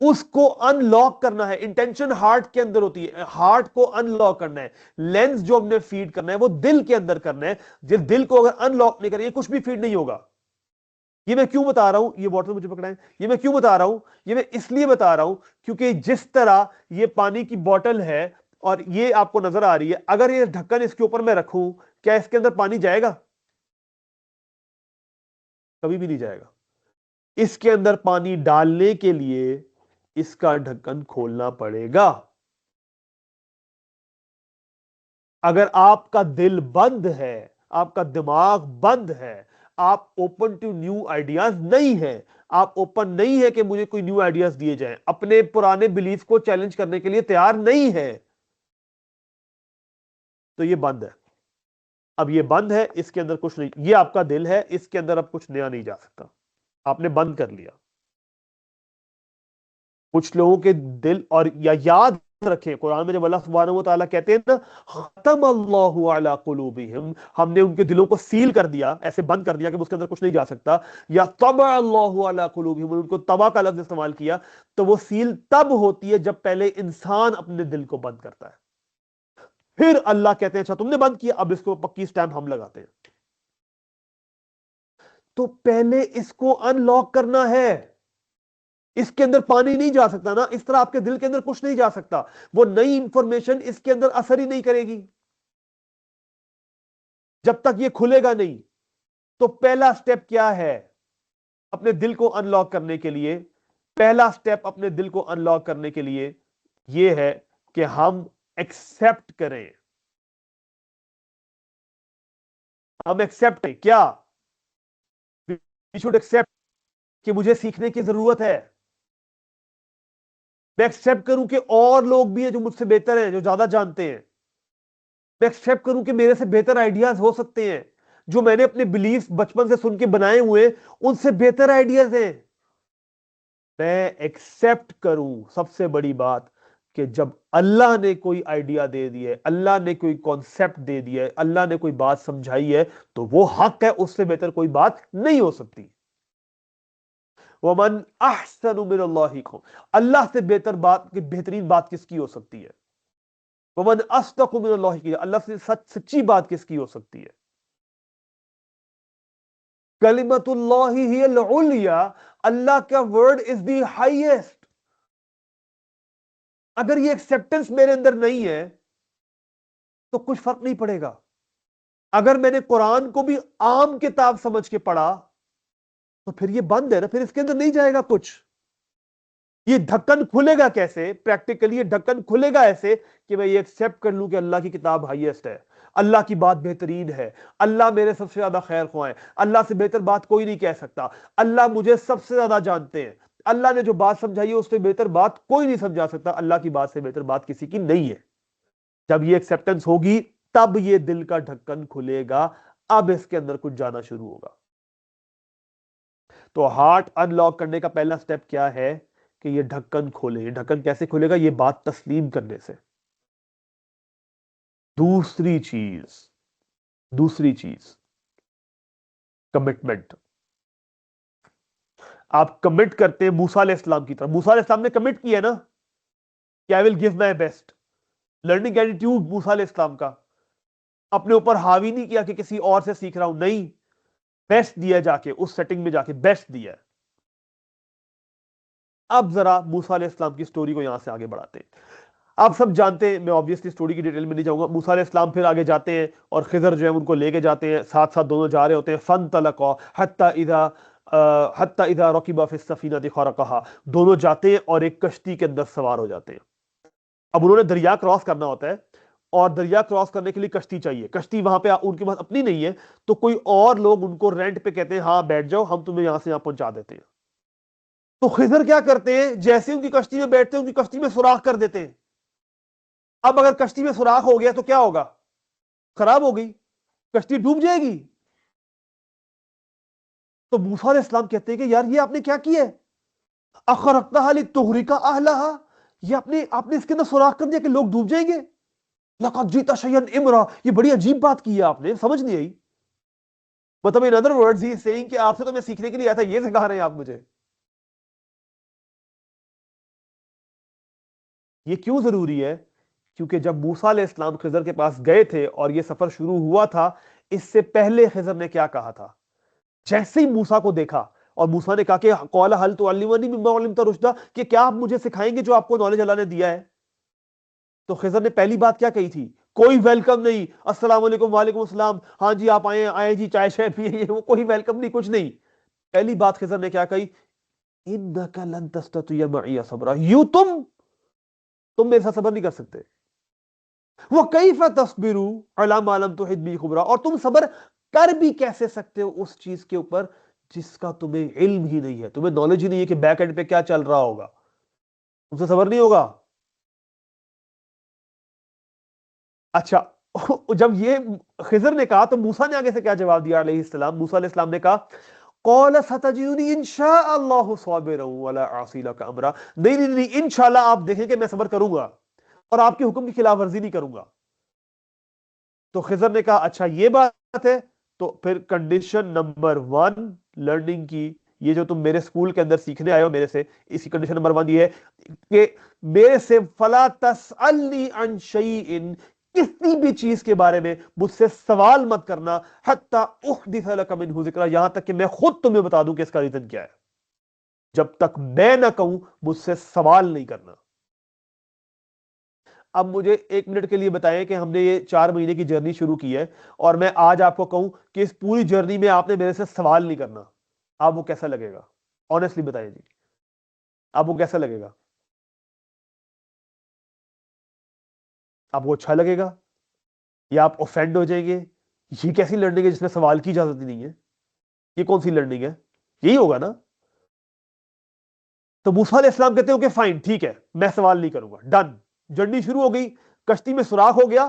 उसको अनलॉक करना है। इंटेंशन हार्ट के अंदर होती है, हार्ट को अनलॉक करना है। लेंस जो हमने फीड करना है वो दिल के अंदर करना है। जिस दिल को अगर अनलॉक नहीं करेंगे कुछ भी फीड नहीं होगा। ये मैं क्यों बता रहा हूं? ये बॉटल मुझे पकड़ा है। ये मैं क्यों बता रहा हूं? ये मैं इसलिए बता रहा हूं क्योंकि जिस तरह ये पानी की बॉटल है और ये आपको नजर आ रही है, अगर ये ढक्कन इसके ऊपर मैं रखूं, क्या इसके अंदर पानी जाएगा? कभी भी नहीं जाएगा। इसके अंदर पानी डालने के लिए इसका ढक्कन खोलना पड़ेगा। अगर आपका दिल बंद है, आपका दिमाग बंद है, आप ओपन टू न्यू आइडियाज नहीं है, आप ओपन नहीं है कि मुझे कोई न्यू आइडियाज दिए जाएं, अपने पुराने बिलीफ को चैलेंज करने के लिए तैयार नहीं है, तो ये बंद है। अब ये बंद है, इसके अंदर कुछ नहीं, ये आपका दिल है, इसके अंदर अब कुछ नया नहीं जा सकता, आपने बंद कर लिया। कुछ लोगों के दिल, और या याद रखें, कुरान में जब अल्लाह सुब्हानहू व तआला कहते हैं ना, खतम अल्लाहु अला कुलूबिहिम, हमने उनके दिलों को सील कर दिया, ऐसे बंद कर दिया कि उसके अंदर कुछ नहीं जा सकता, या तबा अल्लाहु अला कुलूबिहिम, उनको तबा का लफ्ज इस्तेमाल किया, तो वो सील तब होती है जब पहले इंसान अपने दिल को बंद करता है। फिर अल्लाह कहते हैं अच्छा तुमने बंद किया, अब इसको पक्की स्टैंप हम लगाते हैं। तो पहले इसको अनलॉक करना है। इसके अंदर पानी नहीं जा सकता ना, इस तरह आपके दिल के अंदर कुछ नहीं जा सकता, वो नई इंफॉर्मेशन इसके अंदर असर ही नहीं करेगी जब तक ये खुलेगा नहीं। तो पहला स्टेप क्या है अपने दिल को अनलॉक करने के लिए? पहला स्टेप अपने दिल को अनलॉक करने के लिए यह है कि हम एक्सेप्ट करें। हम एक्सेप्ट करें क्या? वी शुड एक्सेप्ट कि मुझे सीखने की जरूरत है। मैं एक्सेप्ट करूं कि और लोग भी हैं जो मुझसे बेहतर हैं, जो ज्यादा जानते हैं। मैं एक्सेप्ट करूं कि मेरे से बेहतर आइडियाज हो सकते हैं, जो मैंने अपने बिलीफ बचपन से सुन के बनाए हुए उनसे बेहतर आइडियाज हैं। मैं एक्सेप्ट करूं, सबसे बड़ी बात, कि जब अल्लाह ने कोई आइडिया दे दिया है, अल्लाह ने कोई कॉन्सेप्ट दे दिया है, अल्लाह ने कोई बात समझाई है, तो वो हक है, उससे बेहतर कोई बात नहीं हो सकती। वमन अहसनु मिनल्लाहि कौला, अल्लाह से बेहतर बात, बेहतरीन बात किसकी हो सकती है? वमन अस्दक़ु मिनल्लाहि क़ीला, अल्लाह से सच्ची बात किसकी हो सकती है? कलिमतुल्लाहि हियल उलिया, अल्लाह का वर्ड इज द हाईएस्ट। अगर ये एक्सेप्टेंस मेरे अंदर नहीं है तो कुछ फर्क नहीं पड़ेगा। अगर मैंने कुरान को भी आम किताब समझ के पढ़ा तो फिर ये बंद है ना, फिर इसके अंदर नहीं जाएगा कुछ। ये ढक्कन खुलेगा कैसे? प्रैक्टिकली ये ढक्कन खुलेगा ऐसे कि मैं ये एक्सेप्ट कर लूं कि अल्लाह की किताब हाईएस्ट है, अल्लाह की बात बेहतरीन है, अल्लाह मेरे सबसे ज्यादा खैर ख्वाह है, अल्लाह से बेहतर बात कोई नहीं कह सकता, अल्लाह मुझे सबसे ज्यादा जानते हैं, अल्लाह ने जो बात समझाई है उससे बेहतर बात कोई नहीं समझा सकता, अल्लाह की बात से बेहतर बात किसी की नहीं है। जब ये एक्सेप्टेंस होगी तब ये दिल का ढक्कन खुलेगा, अब इसके अंदर कुछ जाना शुरू होगा। तो हार्ट अनलॉक करने का पहला स्टेप क्या है कि ये ढक्कन खोले। ये ढक्कन कैसे खुलेगा? ये बात तस्लीम करने से। दूसरी चीज कमिटमेंट। आप कमिट करते हैं मूसा अलैहिस्सलाम की तरह। मूसा अलैहिस्सलाम ने कमिट किया ना कि I will give my best. Learning attitude मूसा अलैहिस्सलाम का, अपने ऊपर हावी नहीं किया कि किसी और से सीख रहा हूं, नहीं, बेस्ट दिया, जाके उस सेटिंग में जाके बेस्ट दिया। अब जरा मूसा अलैहिस्सलाम की स्टोरी को यहां से आगे बढ़ाते हैं। आप सब जानते हैं, मैं ऑब्वियसली स्टोरी की डिटेल में नहीं जाऊंगा। मूसा अलैहिस्सलाम फिर आगे जाते हैं और खिजर जो है उनको लेके जाते हैं, साथ साथ दोनों जा रहे होते हैं। फन तलक़ा हत्ता इज़ा रकिबा फ़िस सफ़ीनति ख़रक़हा, दोनों जाते हैं और एक कश्ती के अंदर सवार हो जाते हैं। अब उन्होंने दरिया क्रॉस करना होता है और दरिया क्रॉस करने के लिए कश्ती चाहिए। कश्ती वहां पे उनके पास अपनी नहीं है, तो कोई और लोग उनको रेंट पे कहते हैं हाँ बैठ जाओ, हम तुम्हें यहां से यहां पहुंचा देते हैं। तो खिजर क्या करते हैं, जैसे उनकी कश्ती में बैठते हैं उनकी कश्ती में सुराख कर देते हैं। अब अगर कश्ती में सुराख हो गया तो क्या होगा? खराब हो गई, कश्ती डूब जाएगी। तो मूसा अलैहिस्सलाम कहते हैं कि यार ये आपने क्या किया है? अखरक़तहा लितुग़रिक़ा अहलहा, ये आपने इसके अंदर सुराख कर दिया कि लोग डूब जाएंगे। लक़द जीता शयअन इम्रा, ये बड़ी अजीब बात की है आपने, समझ नहीं आई। मतलब in other words he saying कि आपसे तो मैं सीखने के लिए आया था, ये सिखा रहे हैं आप मुझे। ये क्यों जरूरी है? क्योंकि जब मूसा अलैहिस्सलाम खिजर के पास गए थे और ये सफर शुरू हुआ था, इससे पहले खिजर ने क्या कहा था? जैसे ही मूसा को देखा और मूसा ने कहा कि क़ाला हल तुअल्लिमुनी मिम्मा उल्लिमता रुश्दा, कि क्या आप मुझे सिखाएंगे जो आपको नॉलेज अल्लाह ने दिया है? तो खिजर ने पहली बात क्या कही थी? कोई वेलकम नहीं, अस्सलाम वालेकुम, वालेकुम अस्सलाम, हाँ जी आप आए आए जी, चाय शाय पिए, ये वो कोई वेलकम नहीं, कुछ नहीं। पहली बात खिज़र ने क्या कही, इन्नका लन तस्ततिया मइया सबरा, तुम मेरे साथ सब्र नहीं कर सकते। वो कैफ तस्बिरु अला मा लम तुहित बी खुबरा, और तुम सब्र कर भी कैसे सकते हो उस चीज के ऊपर जिसका तुम्हें इल्म ही नहीं है, तुम्हें नॉलेज ही नहीं है कि बैक एंड पे क्या चल रहा होगा, तुमसे सब्र नहीं होगा। अच्छा, जब ये खिजर ने कहा तो मूसा ने आगे से क्या जवाब दिया अलैहिस्सलाम, मूसा अलैहिस्सलाम ने कहा क़ाल सतजिदुनी इंशाअल्लाहु साबिरन वला आसी लका अमरा, नहीं नहीं नहीं, इंशाअल्लाह आप देखेंगे मैं सब्र करूंगा और आपके हुक्म की खिलाफ वर्जी नहीं करूंगा। तो खिजर ने कहा अच्छा ये बात है, तो फिर कंडीशन नंबर 1 लर्निंग की, ये जो तुम मेरे स्कूल के अंदर सीखने आए हो मेरे से, इसकी कंडीशन नंबर 1 ये है कि मेरे से फला तसअलनी अन शैइन, किसी भी चीज के बारे में मुझसे सवाल मत करना, हत्ता उहदिस लका मिन्हु ज़िक्रा, यहां तक कि मैं खुद तुम्हें बता दूं कि इसका रीजन क्या है। जब तक मैं ना कहूं मुझसे सवाल नहीं करना। अब मुझे 1 मिनट के लिए बताएं कि हमने ये 4 महीने की जर्नी शुरू की है और मैं आज आपको कहूं कि इस पूरी जर्नी में आपने मेरे से सवाल नहीं करना, आप वो कैसा लगेगा? ऑनेस्टली बताएं जी, आप वो कैसा लगेगा? आपको अच्छा लगेगा या आप ऑफेंड हो जाएंगे? ये कैसी लर्निंग है जिसमें सवाल की इजाजत ही नहीं है? ये कौन सी लर्निंग है? यही होगा ना। तो मूसा अलैहिस्सलाम कहते हो कि फाइन ठीक है मैं सवाल नहीं करूंगा, डन। जर्नी शुरू हो गई, कश्ती में सुराख हो गया,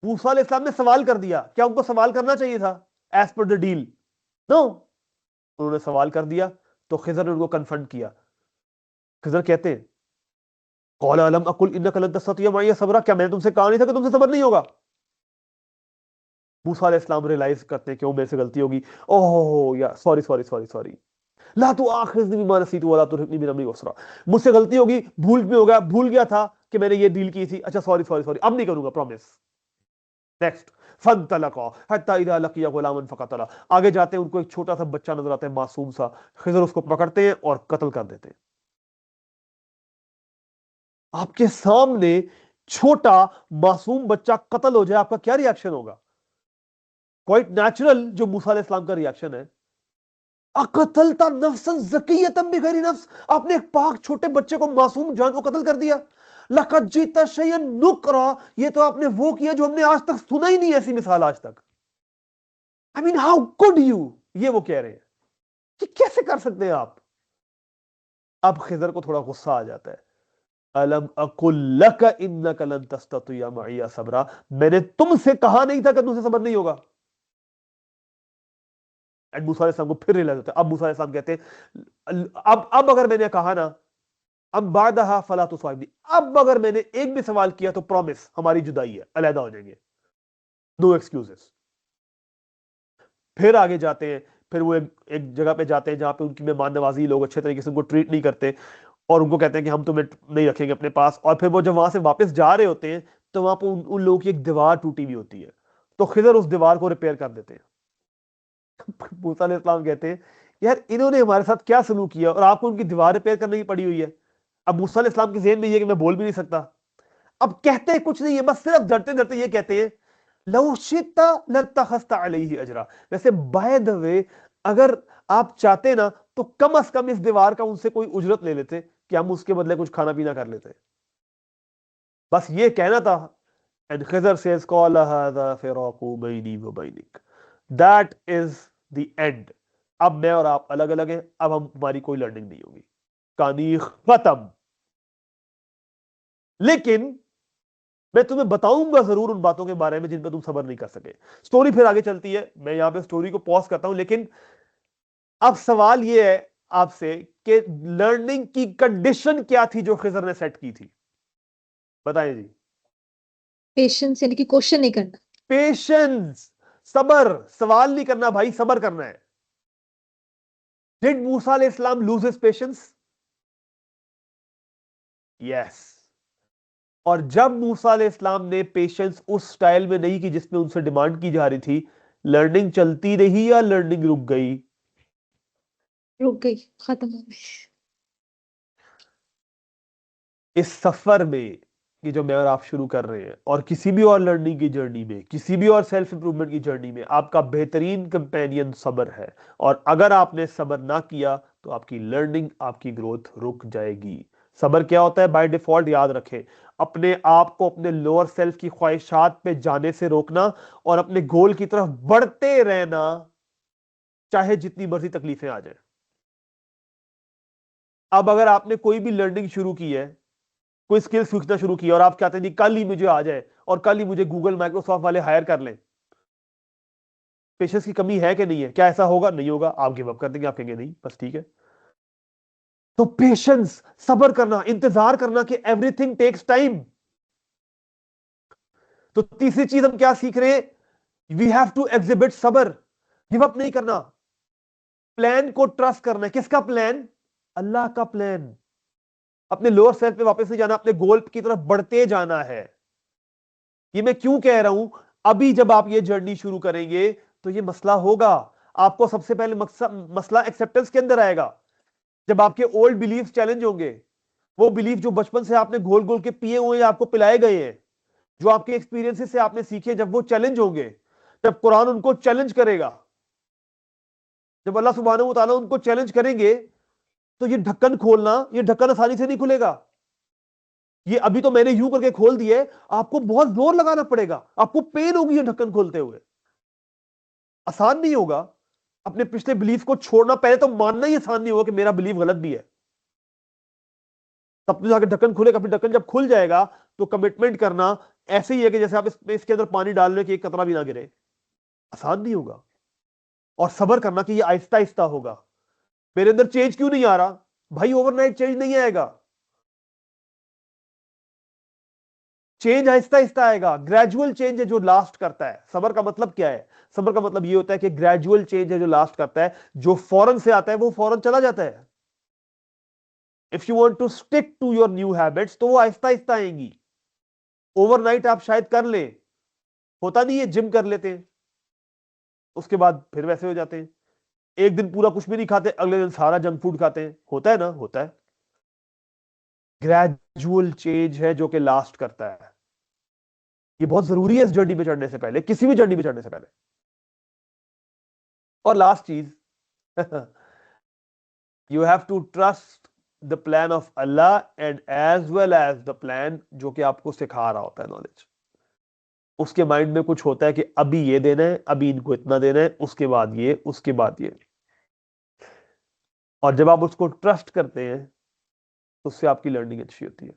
मूसा अलैहिस्सलाम ने सवाल कर दिया, क्या उनको सवाल करना चाहिए था as per the deal? No, उन्होंने सवाल कर दिया। तो खिजर ने उनको कन्फ्रंट किया। खिजर कहते हैं कौल अलम अकुल इन्नका लन तस्ततिया मइया सबरा, क्या मैंने तुमसे कहा नहीं था कि तुमसे सब्र नहीं होगा? मूसा अलैहिस्सलाम रियलाइज करते हैं कि वो मेरे से गलती होगी, ओह या सॉरी सॉरी सॉरी सॉरी, ला तू आखिरनी बिमा नसीतु वला तुरहिकनी मिन अमरी उसरा, मुझसे गलती होगी, भूल गया था कि मैंने ये डील की थी, अच्छा सॉरी सॉरी सॉरी, अब नहीं करूंगा, प्रॉमिस। नेक्स्ट, फंतलका हत्ता इदा लकिया गुलामन फकतला, आगे जाते हैं उनको एक छोटा सा बच्चा नजर आता है मासूम सा, खिजर उसको पकड़ते हैं और कत्ल कर देते हैं। आपके सामने छोटा मासूम बच्चा कत्ल हो जाए, आपका क्या रिएक्शन होगा? क्वाइट नेचुरल जो मूसा अलैहिस्सलाम का रिएक्शन है, अकतलता नफ्सन ज़कियतन बिगैरि नफ्स, आपने एक पाक छोटे बच्चे को, मासूम जान को कत्ल कर दिया। लक़द जीता शैयन नुकरा, ये तो आपने वो किया जो हमने आज तक सुना ही नहीं, ऐसी मिसाल आज तक। I mean how could you, ये वो कह रहे हैं कि कैसे कर सकते हैं आप? अब खिजर को थोड़ा गुस्सा आ जाता है, अलम अकुल लक इन्नका लन तस्ततिया मइया सबरा, मैंने तुमसे कहा नहीं था कि तुमसे सब्र नहीं होगा। एंड मूसा अलैहिस्सलाम को फिर रियलाइज होता है। अब मूसा अलैहिस्सलाम कहते हैं अब अगर मैंने कहा ना अब बादहा फला तो स्वाइबी, अब अगर मैंने एक भी सवाल किया तो प्रॉमिस हमारी जुदाई है, अलहदा हो जाएंगे, नो एक्सक्यूजेस। फिर आगे जाते हैं, फिर वो एक जगह पे जाते हैं जहां पे उनकी मेहमान नवाजी, लोग अच्छे तरीके से उनको ट्रीट नहीं करते और उनको कहते हैं कि हम तुम्हें नहीं रखेंगे अपने पास। और फिर वो जब वहां से वापस जा रहे होते हैं तो वहां पर उन लोगों की एक दीवार टूटी हुई होती है, तो खिजर उस दीवार को रिपेयर कर देते हैं। मूसा अलैहिस्सलाम कहते हैं यार इन्होंने हमारे साथ क्या सलूक किया और आपको उनकी दीवार रिपेयर करने की पड़ी हुई है। अब मूसा अलैहिस्सलाम के ज़हन में ये कि मैं बोल भी नहीं सकता, अब कहते हैं कुछ नहीं है, बस सिर्फ डरते डरते ये कहते हैं लौ शिता लत्तखज़ता अलैहि अजरा, वैसे बाय द वे अगर आप चाहते ना तो कम से कम इस दीवार का उनसे कोई उजरत ले लेते कि हम उसके बदले कुछ खाना पीना कर लेते, बस ये कहना था। एंड खिजर सेज क़ाल हाज़ा फ़िराक़ु बैनी व bionic, that is the end, अब मैं और आप अलग अलग हैं, अब हमारी कोई लर्निंग नहीं होगी, कहानी खत्म। लेकिन मैं तुम्हें बताऊंगा जरूर उन बातों के बारे में जिन पर तुम सब्र नहीं कर सके। स्टोरी फिर आगे चलती है, मैं यहां पे स्टोरी को पॉज करता हूं, लेकिन अब सवाल यह है आपसे कि लर्निंग की कंडीशन क्या थी जो खिजर ने सेट की थी, बताएं जी। पेशेंस यानी कि क्वेश्चन नहीं करना। पेशेंस, सबर, सवाल नहीं करना भाई, सबर करना है। डिड मूसा अलैहिस्सलाम लूज हिज पेशेंस? यस। और जब मूसा अलैहिस्सलाम ने पेशेंस उस स्टाइल में नहीं की जिसमें उनसे डिमांड की जा रही थी, लर्निंग चलती रही या लर्निंग रुक गई? रुक गई, खत्म हो गई। इस सफर में कि जो मैं और आप शुरू कर रहे हैं, और किसी भी और लर्निंग की जर्नी में, किसी भी और सेल्फ इंप्रूवमेंट की जर्नी में, आपका बेहतरीन कंपेनियन सब्र है। और अगर आपने सब्र ना किया तो आपकी लर्निंग, आपकी ग्रोथ रुक जाएगी। सब्र क्या होता है बाय डिफॉल्ट? याद रखें, अपने आप को अपने लोअर सेल्फ की ख्वाहिशात पे जाने से रोकना और अपने गोल की तरफ बढ़ते रहना, चाहे जितनी मर्जी तकलीफें आ जाए। अब अगर आपने कोई भी लर्निंग शुरू की है, कोई स्किल सीखना शुरू किया, और आप चाहते हैं कल ही मुझे आ जाए और कल ही मुझे गूगल माइक्रोसॉफ्ट वाले हायर कर लें, पेशेंस की कमी है कि नहीं है? क्या ऐसा होगा? नहीं होगा। आप गिव अप कर देंगे, आप कहेंगे नहीं बस ठीक है। तो पेशेंस, सब्र करना, इंतजार करना कि एवरीथिंग टेक्स टाइम। तो तीसरी चीज हम क्या सीख रहे हैं? वी हैव टू एग्जिबिट सब्र, गिव अप नहीं करना, प्लान को ट्रस्ट करना है। किसका प्लान? अल्लाह का प्लान। अपने लोअर सेल्फ पे वापस नहीं जाना, अपने गोल की तरफ बढ़ते जाना है। ये मैं क्यों कह रहा हूं? अभी जब आप ये जर्नी शुरू करेंगे तो ये मसला होगा। आपको सबसे पहले मसला एक्सेप्टेंस के अंदर आएगा, जब आपके ओल्ड बिलीफ चैलेंज होंगे। वो बिलीफ जो बचपन से आपने घोल घोल के पिए हुए हैं, आपको पिलाए गए हैं, जो आपके एक्सपीरियंसेस से आपने सीखे, जब वो चैलेंज होंगे, जब कुरान उनको चैलेंज करेगा, जब अल्लाह सुब्हानहू व तआला उनको चैलेंज करेंगे, तो ये ढक्कन खोलना, ये ढक्कन आसानी से नहीं खुलेगा। ये अभी तो मैंने यूं करके खोल दिए, आपको बहुत जोर लगाना पड़ेगा, आपको पेन होगी ये ढक्कन खोलते हुए, आसान नहीं होगा। अपने पिछले बिलीफ को छोड़ना, पहले तो मानना ही आसान नहीं होगा कि मेरा बिलीफ गलत भी है। तब तो जाके ढक्कन खुलेगा। फिर ढक्कन जब खुल जाएगा तो कमिटमेंट करना ऐसे ही है कि जैसे आप इसके अंदर पानी डाल रहे हो कि एक कतरा भी ना गिरे। आसान नहीं होगा। और सब्र करना कि ये आहिस्ता आहिस्ता होगा। मेरे अंदर चेंज क्यों नहीं आ रहा? भाई ओवरनाइट चेंज नहीं आएगा, चेंज आहिस्ता आहिस्ता आएगा। ग्रेजुअल चेंज है जो लास्ट करता है। सब्र का मतलब क्या है? सब्र का मतलब ये होता है कि ग्रेजुअल चेंज है जो लास्ट करता है। जो फौरन से आता है वो फौरन चला जाता है। If you want to stick to your new habits, तो वो आहिस्ता आहिस्ता आएंगी। ओवरनाइट आप शायद कर ले, होता नहीं है, जिम कर लेते हैं, उसके बाद फिर वैसे हो जाते हैं। एक दिन पूरा कुछ भी नहीं खाते, अगले दिन सारा जंक फूड खाते हैं, होता है ना? होता है। ग्रेजुअल चेंज है जो कि लास्ट करता है। ये बहुत जरूरी है इस जर्नी पे चढ़ने से पहले, किसी भी जर्नी पे चढ़ने से पहले। और लास्ट चीज, you have to trust the plan of Allah and as well as the plan जो कि आपको सिखा रहा होता है, नॉलेज। उसके माइंड में कुछ होता है कि अभी ये देना है, अभी इनको इतना देना है, उसके बाद ये, उसके बाद ये। और जब आप उसको ट्रस्ट करते हैं तो उससे आपकी लर्निंग अच्छी होती है।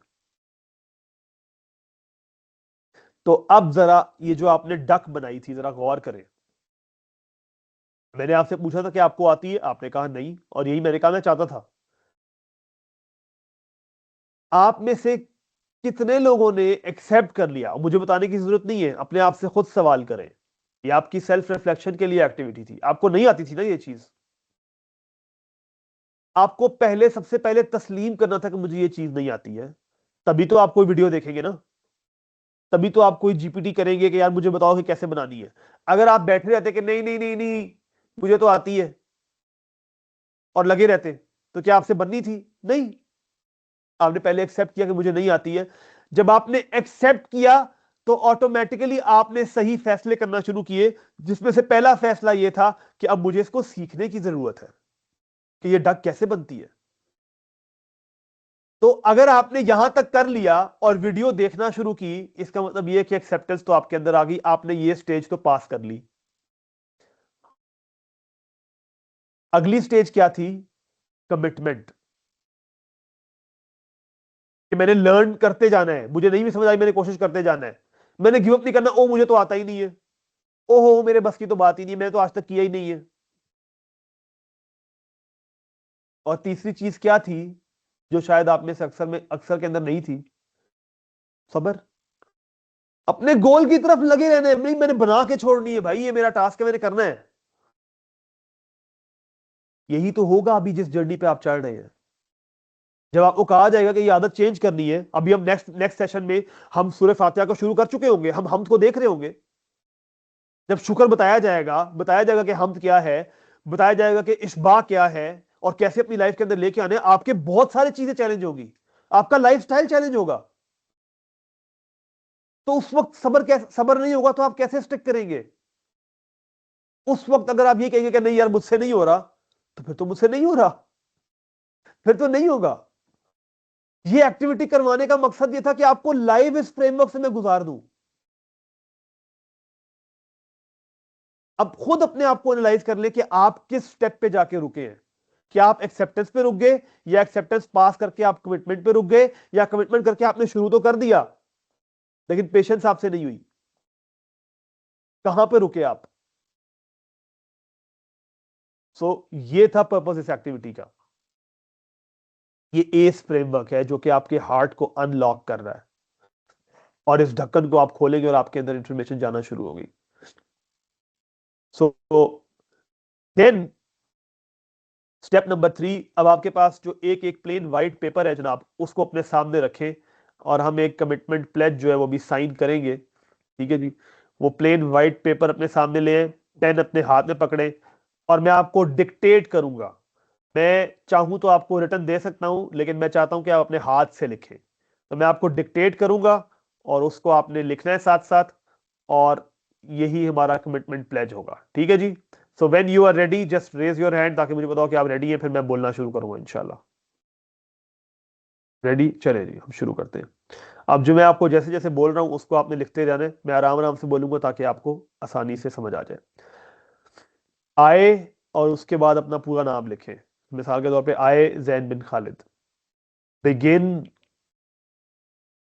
तो अब जरा ये जो आपने डक बनाई थी, जरा गौर करें। मैंने आपसे पूछा था कि आपको आती है, आपने कहा नहीं, और यही मैंने कहा मैं चाहता था। आप में से कितने लोगों ने एक्सेप्ट कर लिया? मुझे बताने की जरूरत नहीं है, अपने आप से खुद सवाल करें। ये आपकी सेल्फ रिफ्लेक्शन के लिए एक्टिविटी थी। आपको नहीं आती थी ना ये चीज? आपको पहले, सबसे पहले तस्लीम करना था कि मुझे ये चीज नहीं आती है। तभी तो आप कोई वीडियो देखेंगे ना, तभी तो आप कोई जीपीटी करेंगे कि यार मुझे बताओ कि कैसे बनानी है। अगर आप बैठे रहते कि नहीं नहीं नहीं नहीं मुझे तो आती है, और लगे रहते, तो क्या आपसे बननी थी? नहीं। आपने पहले एक्सेप्ट किया कि मुझे नहीं आती है। जब आपने एक्सेप्ट किया तो ऑटोमेटिकली आपने सही फैसले करना शुरू किए, जिसमें से पहला फैसला यह था कि अब मुझे इसको सीखने की जरूरत है कि यह डक कैसे बनती है। तो अगर आपने यहां तक कर लिया और वीडियो देखना शुरू की, इसका मतलब यह कि एक्सेप्टेंस तो आपके अंदर आ गई, आपने ये स्टेज तो पास कर ली। अगली स्टेज क्या थी? कमिटमेंट। कि मैंने लर्न करते जाना है, मुझे नहीं भी समझ आई, मैंने कोशिश करते जाना है, मैंने गिव अप नहीं करना। ओ मुझे तो आता ही नहीं है, ओहो मेरे बस की तो बात ही नहीं, मैंने तो आज तक किया ही नहीं है। और तीसरी चीज क्या थी जो शायद आप में से अक्सर के अंदर नहीं थी? सब्र। अपने गोल की तरफ लगे रहना है। नहीं मैंने बना के छोड़नी है भाई, ये मेरा टास्क है, मैंने करना है। यही तो होगा अभी जिस जर्नी पे आप चल रहे हैं। जब आपको कहा जाएगा कि ये आदत चेंज करनी है, अभी हम नेक्स्ट सेशन में हम सूरह फातिहा को शुरू कर चुके होंगे, हम को देख रहे होंगे। जब शुक्र बताया जाएगा कि हमद क्या है, बताया जाएगा कि इश्बा क्या है, और कैसे अपनी लाइफ के अंदर लेके आने, आपके बहुत सारी चीजें चैलेंज होगी, आपका लाइफस्टाइल चैलेंज होगा। तो उस वक्त सब्र नहीं होगा तो आप कैसे स्टिक करेंगे? उस वक्त अगर आप ये कहेंगे कि नहीं यार मुझसे नहीं हो रहा, तो फिर तो मुझसे नहीं हो रहा, फिर तो नहीं होगा। ये एक्टिविटी करवाने का मकसद ये था कि आपको लाइव इस फ्रेमवर्क से मैं गुजार दूं। अब खुद अपने आप को एनालाइज कर ले कि आप किस स्टेप पे जाके रुके हैं। क्या आप एक्सेप्टेंस पे रुक गए, या एक्सेप्टेंस पास करके आप कमिटमेंट पे रुक गए, या कमिटमेंट करके आपने शुरू तो कर दिया लेकिन पेशेंस आपसे नहीं हुई? कहां पे रुके आप? ये था पर्पस इस एक्टिविटी का। ये एस फ्रेमवर्क है जो कि आपके हार्ट को अनलॉक कर रहा है, और इस ढक्कन को आप खोलेंगे और आपके अंदर इंफॉर्मेशन जाना शुरू होगी। सो देन स्टेप नंबर 3, अब आपके पास जो एक प्लेन वाइट पेपर है जनाब, उसको अपने सामने रखें और हम एक कमिटमेंट प्लेज जो है वो भी साइन करेंगे। ठीक है जी, वो प्लेन वाइट पेपर अपने सामने ले, पेन अपने हाथ में पकड़े, और मैं आपको डिक्टेट करूंगा। मैं चाहूं तो आपको रिटर्न दे सकता हूं, लेकिन मैं चाहता हूं कि आप अपने हाथ से लिखें। तो मैं आपको डिक्टेट करूंगा और उसको आपने लिखना है साथ साथ, और यही हमारा कमिटमेंट प्लेज होगा। ठीक है जी। So when you are ready just raise your hand, ताकि मुझे बताओ कि आप रेडी हैं, फिर मैं बोलना शुरू करूंगा इंशाल्लाह। रेडी? चले जी, हम शुरू करते हैं। अब जो मैं आपको जैसे जैसे बोल रहा हूं उसको आपने लिखते जाना है। मैं आराम आराम से बोलूंगा ताकि आपको आसानी से समझ आ जाए। आए और उसके बाद अपना पूरा नाम लिखें। मिसाल के तौर पे आए जैन बिन खालिद। Begin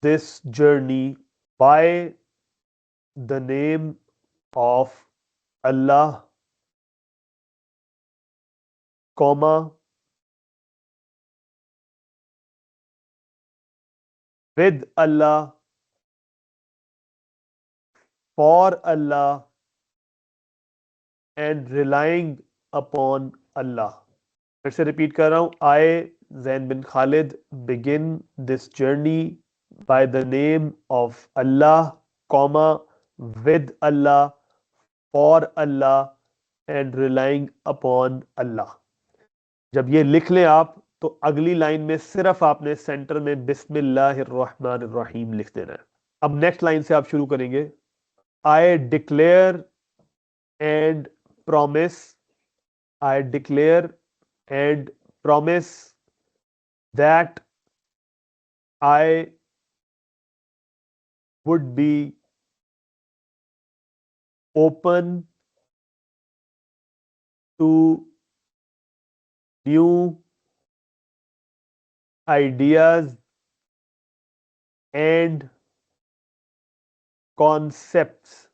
this journey by the name of Allah, comma, with Allah, for Allah, and relying upon Allah. फिर से रिपीट कर रहा हूं। I, Zain bin Khalid, begin this journey by the name of Allah, comma, with Allah, for Allah, and relying upon Allah. जब ये लिख लें आप, तो अगली लाइन में सिर्फ आपने सेंटर में बिस्मिल्लाहिर्रहमानिर्रहीम लिख देना है। अब नेक्स्ट लाइन से आप शुरू करेंगे। I declare and promise, I declare and promise that I would be open to new ideas and concepts.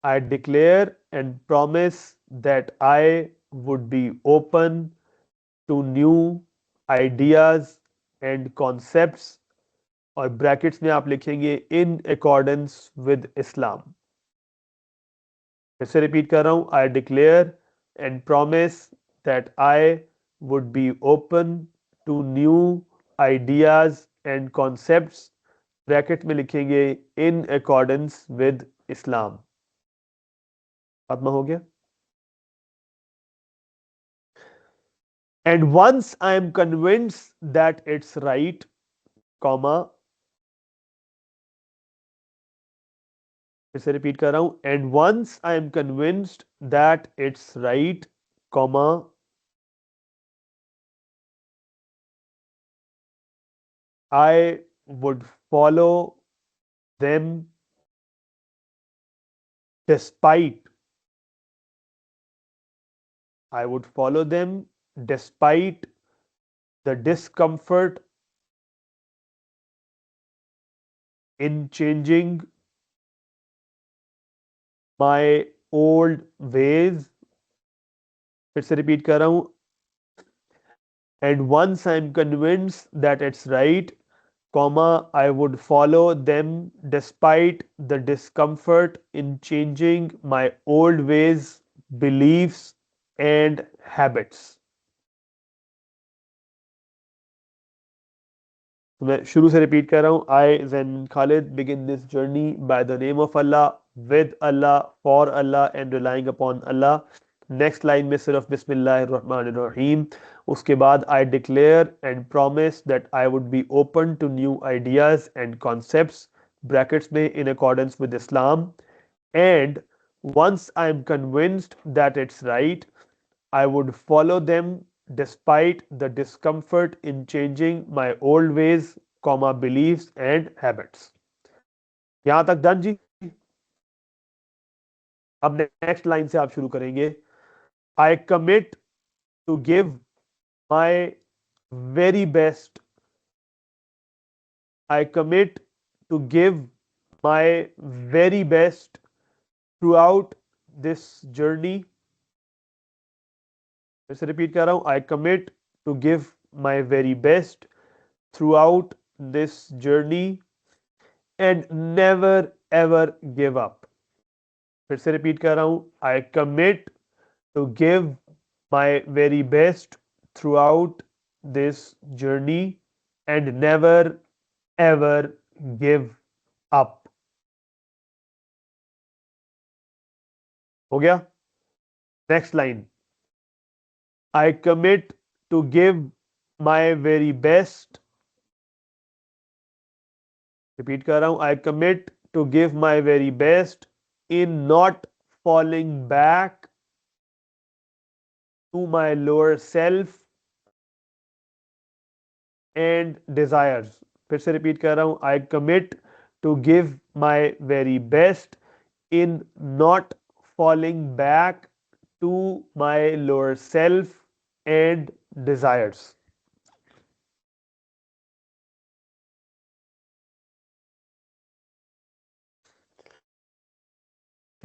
I declare and promise that I would be open to new ideas and concepts, और brackets में आप लिखेंगे in accordance with इस्लाम। फिर से repeat कर रहा हूं। I declare and promise that I would be open to new ideas and concepts, bracket में लिखेंगे इन अकॉर्डेंस विद इस्लाम। खात्मा हो गया। And once I am convinced that it's right, comma, फिर से रिपीट कर रहा हूं। And once I am convinced that it's right, comma, I would follow them despite, I would follow them despite the discomfort in changing my old ways. फिर से repeat कर रहा हूं। And once I'm convinced that it's right, comma, I would follow them despite the discomfort in changing my old ways, beliefs and habits. तो मैं शुरू से repeat कर रहा हूँ। I Zain Khalid begin this journey by the name of Allah, with Allah, for Allah and relying upon Allah. Next line में सिर्फ बिस्मिल्लाहिर्रहमानिर्रहीम। उसके बाद I declare and promise that I would be open to new ideas and concepts, brackets में in accordance with Islam, and once I'm convinced that it's right, I would follow them despite the discomfort in changing my old ways, beliefs and habits. यहां तक done जी। अब next line से आप शुरू करेंगे। I commit to give my very best. I commit to give my very best throughout this journey. फिर से repeat कर रहा हूं। I commit to give my very best throughout this journey and never ever give up. फिर से repeat कर रहा हूं। I commit to give my very best throughout this journey and never ever give up. हो गया। Next line. I commit to give my very best. Repeat कर रहा हूं। I commit to give my very best in not falling back to my lower self and desires. फिर से repeat कर रहा हूं। I commit to give my very best in not falling back to my lower self and desires.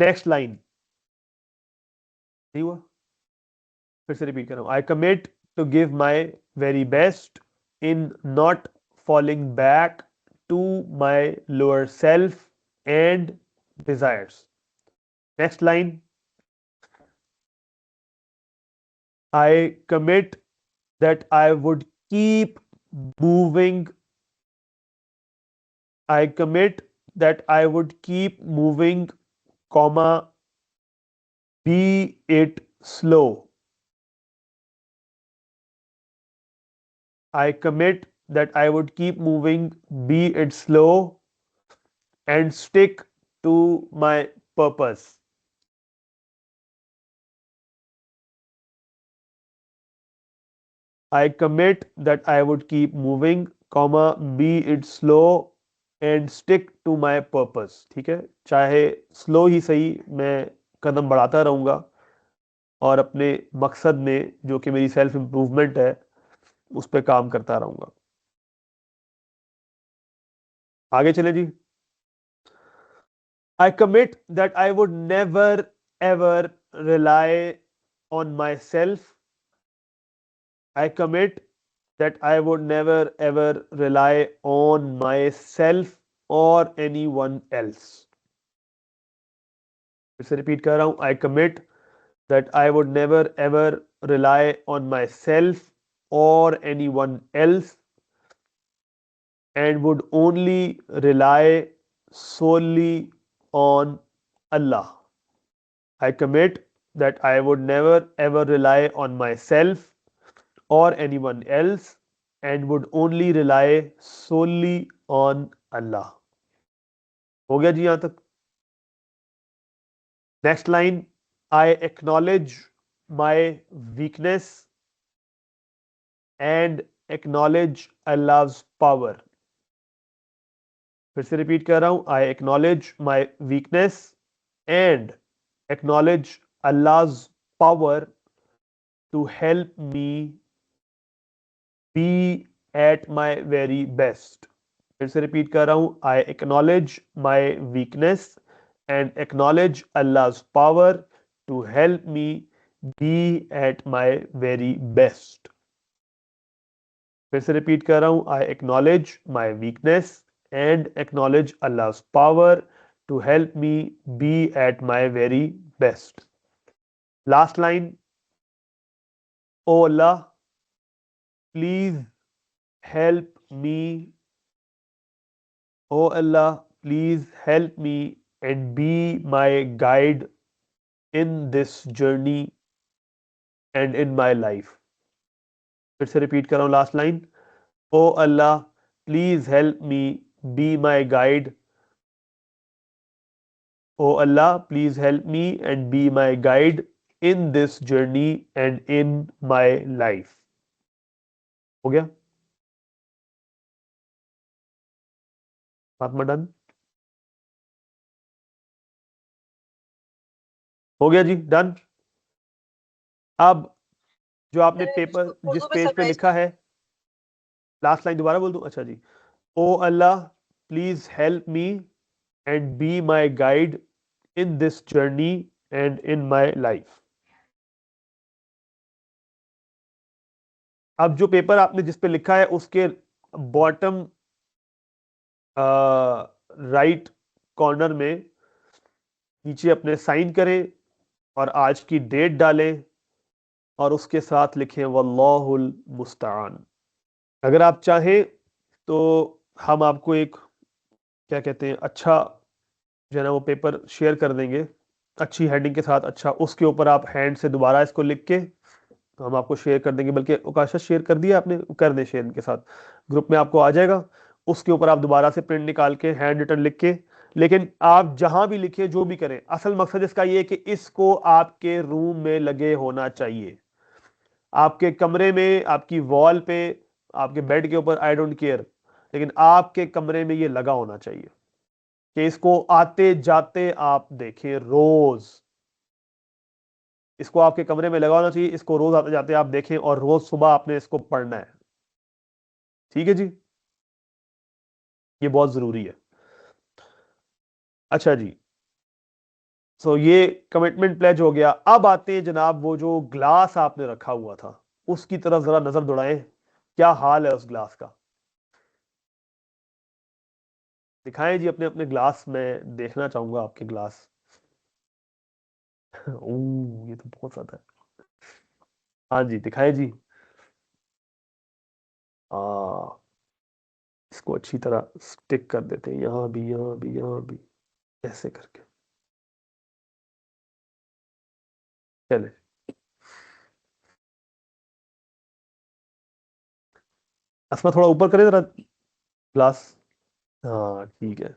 Next line नहीं हुआ। फिर से repeat कर रहा हूं। I commit to give my very best in not falling back to my lower self and desires. Next line. I commit that I would keep moving. I commit that I would keep moving, be it slow. I commit that I would keep moving, be it slow, and stick to my purpose. I commit that I would keep moving, be it slow, and stick to my purpose. ठीक है, चाहे slow ही सही, मैं कदम बढ़ाता रहूंगा और अपने मकसद में जो कि मेरी सेल्फ इंप्रूवमेंट है उस पर काम करता रहूंगा। आगे चले जी। I commit that I would never ever rely on myself. I commit that I would never ever rely on myself or anyone else. फिर से रिपीट कर रहा हूं। I commit that I would never ever rely on myself or anyone else and would only rely solely on Allah. I commit that I would never ever rely on myself or anyone else and would only rely solely on Allah. हो गया जी यहां तक। Next line. I acknowledge my weakness and acknowledge Allah's power. फिर से repeat कर रहा हूं। I acknowledge my weakness and acknowledge Allah's power to help me be at my very best. फिर से रिपीट कर रहा हूं। I acknowledge my weakness and acknowledge Allah's power to help me be at my very best. फिर से repeat कर रहा हूं। I acknowledge my weakness and acknowledge Allah's power to help me be at my very best. Last line. Oh Allah, please help me. Oh Allah, please help me and be my guide in this journey and in my life. फिर से repeat कर रहा हूं last line. Oh Allah, please help me, be my guide oh Allah please help me and be my guide in this journey and in my life. हो गया? Fatima done? हो गया जी, done. अब जो आपने पेपर जिस पेज पे लिखा है, लास्ट लाइन दोबारा बोल दूं? अच्छा जी। Oh Allah please help me and be my guide in this journey and in my life. अब जो पेपर आपने जिस पे लिखा है उसके बॉटम राइट कॉर्नर में नीचे अपने साइन करें और आज की डेट डालें और उसके साथ लिखें वल्लाहुल मुस्तआन। अगर आप चाहें तो हम आपको एक क्या कहते हैं अच्छा जो है ना वो पेपर शेयर कर देंगे अच्छी हेडिंग के साथ। अच्छा, उसके ऊपर आप हैंड से दोबारा इसको लिख के तो हम आपको शेयर कर देंगे। बल्कि उकाशा शेयर कर दिया आपने, कर दें शेयर इनके साथ, ग्रुप में आपको आ जाएगा। उसके ऊपर आप दोबारा से प्रिंट निकाल के हैंड रिटन लिख के, लेकिन आप जहां भी लिखे जो भी करें, असल मकसद इसका ये है कि इसको आपके रूम में लगे होना चाहिए, आपके कमरे में, आपकी वॉल पे, आपके बेड के ऊपर, आई डोंट केयर, लेकिन आपके कमरे में ये लगा होना चाहिए कि इसको आते जाते आप देखें रोज। इसको आपके कमरे में लगा होना चाहिए, इसको रोज आते जाते आप देखें और रोज सुबह आपने इसको पढ़ना है। ठीक है जी, ये बहुत जरूरी है। अच्छा जी, सो ये कमिटमेंट प्लेज हो गया। अब आते हैं जनाब वो जो ग्लास आपने रखा हुआ था उसकी तरफ जरा नजर दौड़ाएं, क्या हाल है उस ग्लास का? दिखाएं जी अपने अपने ग्लास, में देखना चाहूंगा आपके ग्लास। ओह ये तो बहुत ज्यादा है। हाँ जी दिखाएं जी। आ इसको अच्छी तरह स्टिक कर देते हैं, यहाँ भी यहाँ भी यहाँ भी, ऐसे करके। चले, असमा थोड़ा ऊपर करें जरा ग्लास। हाँ ठीक है।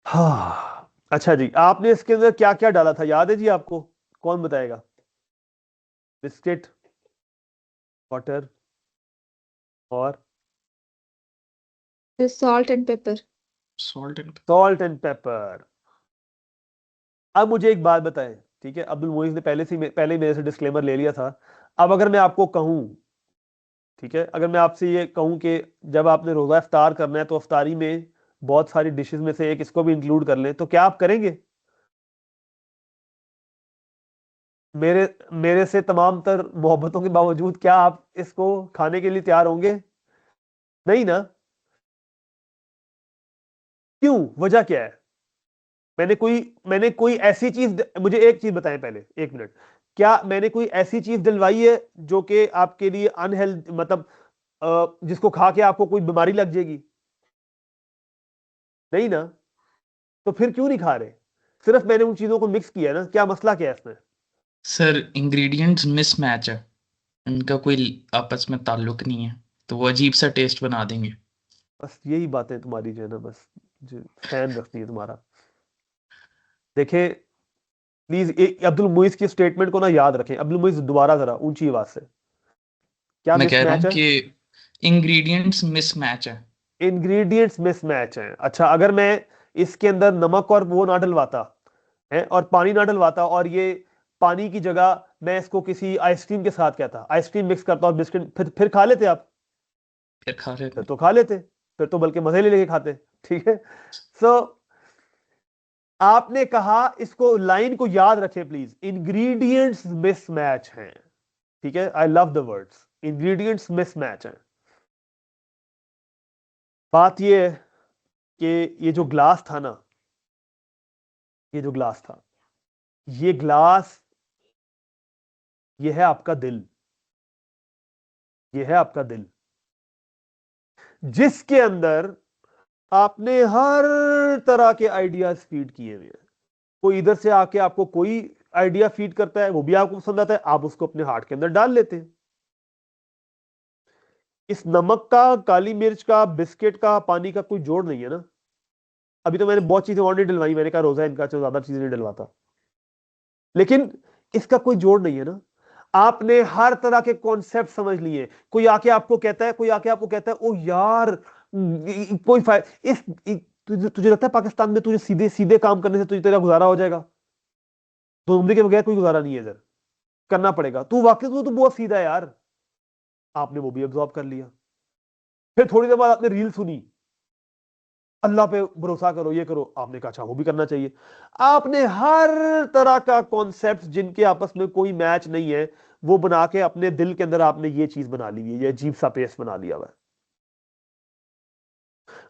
हाँ अच्छा जी, आपने इसके अंदर क्या क्या डाला था याद है जी आपको? कौन बताएगा? बिस्किट, वाटर और salt and pepper. Salt and salt and paper. अब मुझे एक बात बताएं, ठीक है, अब्दुल मोइज ने पहले ही मेरे से डिस्क्लेमर ले लिया था। अब अगर मैं आपको कहूं, ठीक है, अगर मैं आपसे ये कहूं कि जब आपने रोजा इफ्तार करना है तो इफ्तारी में बहुत सारी डिशेस में से एक इसको भी इंक्लूड कर लें, तो क्या आप करेंगे? मेरे मेरे से तमाम तर मोहब्बतों के बावजूद क्या आप इसको खाने के लिए तैयार होंगे? नहीं ना? क्यों, वजह क्या है? मैंने कोई ऐसी चीज, मुझे एक चीज बताएं पहले, एक मिनट, क्या मैंने कोई ऐसी चीज दिलवाई है जो कि आपके लिए अनहेल्थ, मतलब जिसको खा के आपको कोई बीमारी लग जाएगी? नहीं ना? तो फिर क्यों नहीं खा रहे? सिर्फ मैंने उन चीजों को मिक्स किया है ना, क्या मसला क्या है इसमें? सर इंग्रेडिएंट्स मिसमैच है, इनका कोई आपस में ताल्लुक नहीं है, तो वो अजीब सा टेस्ट बना देंगे। बस यही बातें तुम्हारी जो है ना, बस जो फैन रखती है तुम्हारा। देखें प्लीज अब्दुल मुइज की स्टेटमेंट को ना याद रखें। अब्दुल मुइज दोबारा जरा ऊंची आवाज से, क्या मैं कह रहा मिसमैच हूँ है? कि इंग्रेडिएंट्स मिसमैच है। इंग्रेडिएंट्स मिसमैच हैं। अच्छा, अगर मैं इसके अंदर नमक और वो ना डलवाता है और पानी ना डलवाता, और ये पानी की जगह मैं इसको किसी आइसक्रीम के साथ कहता, आइसक्रीम मिक्स करता और बिस्किट, फिर खा लेते आप? फिर खा रहे फिर थे। तो खा लेते, फिर तो बल्कि मजे ले लेके खाते। ठीक है, सो आपने कहा, इसको लाइन को याद रखें प्लीज, इंग्रेडिएंट्स मिसमैच हैं। ठीक है, I love the words, ingredients mismatch हैं। बात यह है कि ये जो ग्लास था ना, ये जो ग्लास था, ये ग्लास, ये है आपका दिल, ये है आपका दिल, जिसके अंदर आपने हर तरह के आइडियाज फीड किए हुए हैं। कोई इधर से आके आपको कोई आइडिया फीड करता है, वो भी आपको पसंद आता है, आप उसको अपने हार्ट के अंदर डाल लेते हैं। इस नमक का, काली मिर्च का, बिस्किट का, पानी का कोई जोड़ नहीं है ना। अभी तो मैंने बहुत चीजें और नहीं डलवाई, मैंने कहा रोजा है इनका, ज्यादा चीजें नहीं डलवाता, लेकिन इसका कोई जोड़ नहीं है ना। आपने हर तरह के कॉन्सेप्ट समझ लिए। कोई आके आपको कहता है ओ यार कोई तुझे लगता है पाकिस्तान में तुझे सीधे सीधे काम करने से तुझे तेरा गुजारा हो जाएगा? दो नंबरी के बगैर कोई गुजारा नहीं है इधर, करना पड़ेगा। तू वाकई तो बहुत सीधा है यार। आपने वो भी एब्जॉर्ब कर लिया। फिर थोड़ी देर बाद आपने रील सुनी, अल्लाह पे भरोसा करो, ये करो, आपने कहा अच्छा वो भी करना चाहिए। आपने हर तरह का कॉन्सेप्ट जिनके आपस में कोई मैच नहीं है वो बना के अपने दिल के अंदर आपने ये चीज बना ली है, ये अजीब सा पेस्ट बना लिया हुआ है।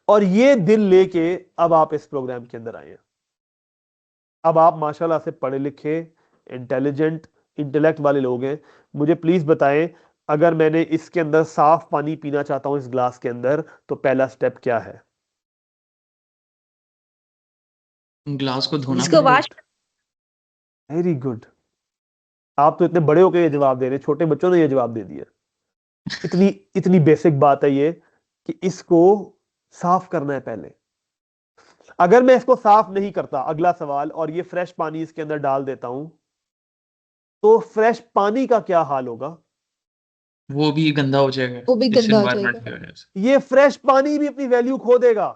और ये दिल लेके अब आप इस प्रोग्राम के अंदर आए हैं। अब आप माशाल्लाह से पढ़े लिखे, इंटेलिजेंट, इंटेलेक्ट वाले लोग हैं। मुझे प्लीज बताएं, अगर मैंने इसके अंदर साफ पानी पीना चाहता हूं इस ग्लास के अंदर, तो पहला स्टेप क्या है? ग्लास को धोना इसको पड़ेगा। Wash very good. आप तो इतने बड़े होकर ये जवाब दे रहे हैं, छोटे बच्चों ने ये जवाब दे दिया। इतनी इतनी बेसिक बात है ये कि इसको साफ करना है पहले। अगर मैं इसको साफ नहीं करता, अगला सवाल, और ये फ्रेश पानी इसके अंदर डाल देता हूं, तो फ्रेश पानी का क्या हाल होगा? वो भी गंदा हो जाएगा वो भी इस गंदा हो एनवायरनमेंट जाएगा। की वजह से। ये फ्रेश पानी भी अपनी वैल्यू खो देगा।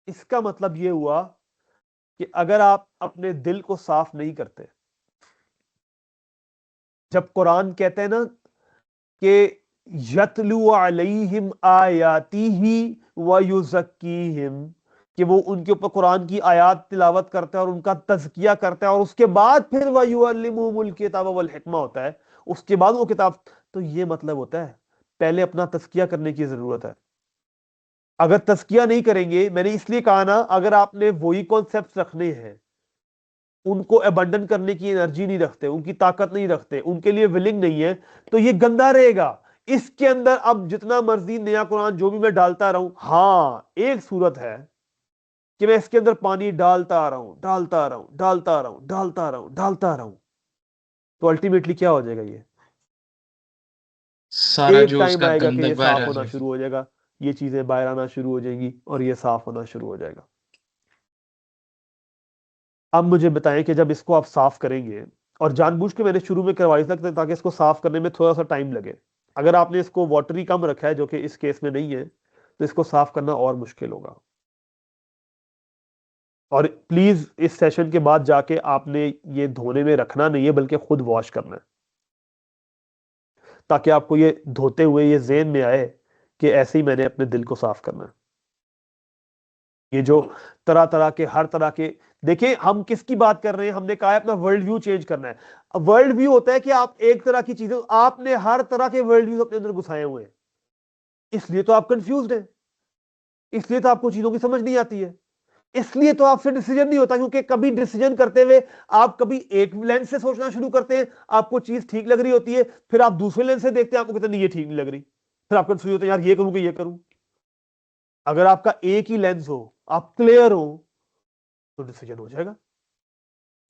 इसका मतलब ये हुआ कि अगर आप अपने दिल को साफ नहीं करते, जब कुरान कहते हैं ना कि यतलू अलैहिम आयातिही व युज़क्कीहिम, कि वो उनके ऊपर कुरान की आयत तिलावत करता है और उनका तज़किया करता है, और उसके बाद फिर व युअल्लिमुहुमुल किताब वल हिकमा होता है, उसके बाद वो किताब। तो ये मतलब होता है पहले अपना तज़किया करने की जरूरत है। अगर तज़किया नहीं करेंगे, मैंने इसलिए कहा ना, अगर आपने वही कॉन्सेप्ट रखने हैं, उनको अबंडन करने की एनर्जी नहीं रखते, उनकी ताकत नहीं रखते, उनके लिए विलिंग नहीं है, तो ये गंदा रहेगा। इसके अंदर अब जितना मर्जी नया कुरान जो भी मैं डालता रहूं, हाँ एक सूरत है कि मैं इसके अंदर पानी डालता रहूं, डालता रहूं, डालता रहूं, डालता रहूं, डालता रहूं, तो अल्टीमेटली क्या हो जाएगा? ये सारा एक जो टाइम उसका आएगा कि ये गंदक बाहर साफ आ होना जाएगी। शुरू हो जाएगा, ये चीजें बाहर आना शुरू हो जाएंगी और ये साफ होना शुरू हो जाएगा। अब मुझे बताएं कि जब इसको आप साफ करेंगे, और जानबूझ के मैंने शुरू में करवाई था ताकि इसको साफ करने में थोड़ा सा टाइम लगे। अगर आपने इसको वाटरी कम रखा है, जो कि इस केस में नहीं है, तो इसको साफ करना और मुश्किल होगा। और प्लीज इस सेशन के बाद जाके आपने ये धोने में रखना नहीं है, बल्कि खुद वॉश करना है, ताकि आपको ये धोते हुए ये ज़हन में आए कि ऐसे ही मैंने अपने दिल को साफ करना है। ये जो तरह तरह के, हर तरह के, देखिए हम किसकी बात कर रहे हैं, हमने कहा है अपना वर्ल्ड व्यू चेंज करना है। वर्ल्ड व्यू होता है कि आप एक तरह की चीजें, आपने हर तरह के वर्ल्ड व्यू अपने अंदर घुसाए हुए हैं, इसलिए तो आप कंफ्यूज हैं, इसलिए तो आपको चीजों की समझ नहीं आती है, इसलिए तो आपसे डिसीजन नहीं होता, क्योंकि कभी डिसीजन करते हुए आप कभी एक लेंस से सोचना शुरू करते हैं, आपको चीज ठीक लग रही होती है, फिर आप दूसरे लेंस से देखते हैं, आपको कहते हैं नहीं ये ठीक नहीं लग रही, फिर आप कंफ्यूज होते हैं, यार ये करूं कि ये करूं। अगर आपका एक ही लेंस हो, आप क्लियर हो, तो डिसीजन हो जाएगा।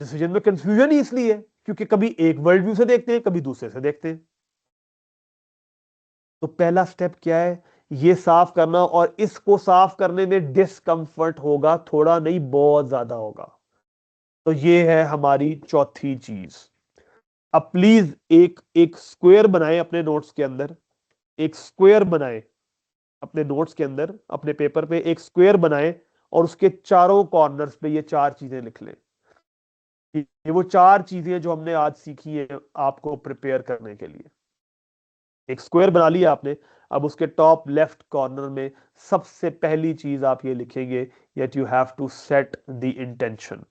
डिसीजन में कंफ्यूजन ही इसलिए है क्योंकि कभी एक वर्ल्ड व्यू से देखते हैं, कभी दूसरे से देखते हैं। तो पहला स्टेप क्या है? ये साफ करना, और इसको साफ करने में डिस्कंफर्ट होगा, थोड़ा नहीं बहुत ज्यादा होगा। तो ये है हमारी चौथी चीज। अब प्लीज एक एक स्क्वायर बनाएं अपने नोट्स के अंदर, एक स्क्वायर बनाएं अपने नोट्स के अंदर, अपने पेपर पे एक स्क्वायर बनाएं, और उसके चारों कॉर्नर्स पे ये चार चीजें लिख लें। ये वो चार चीजें जो हमने आज सीखी है आपको प्रिपेयर करने के लिए। एक स्क्वायर बना लिया आपने, अब उसके टॉप लेफ्ट कॉर्नर में सबसे पहली चीज आप ये लिखेंगे, that you have to set the intention.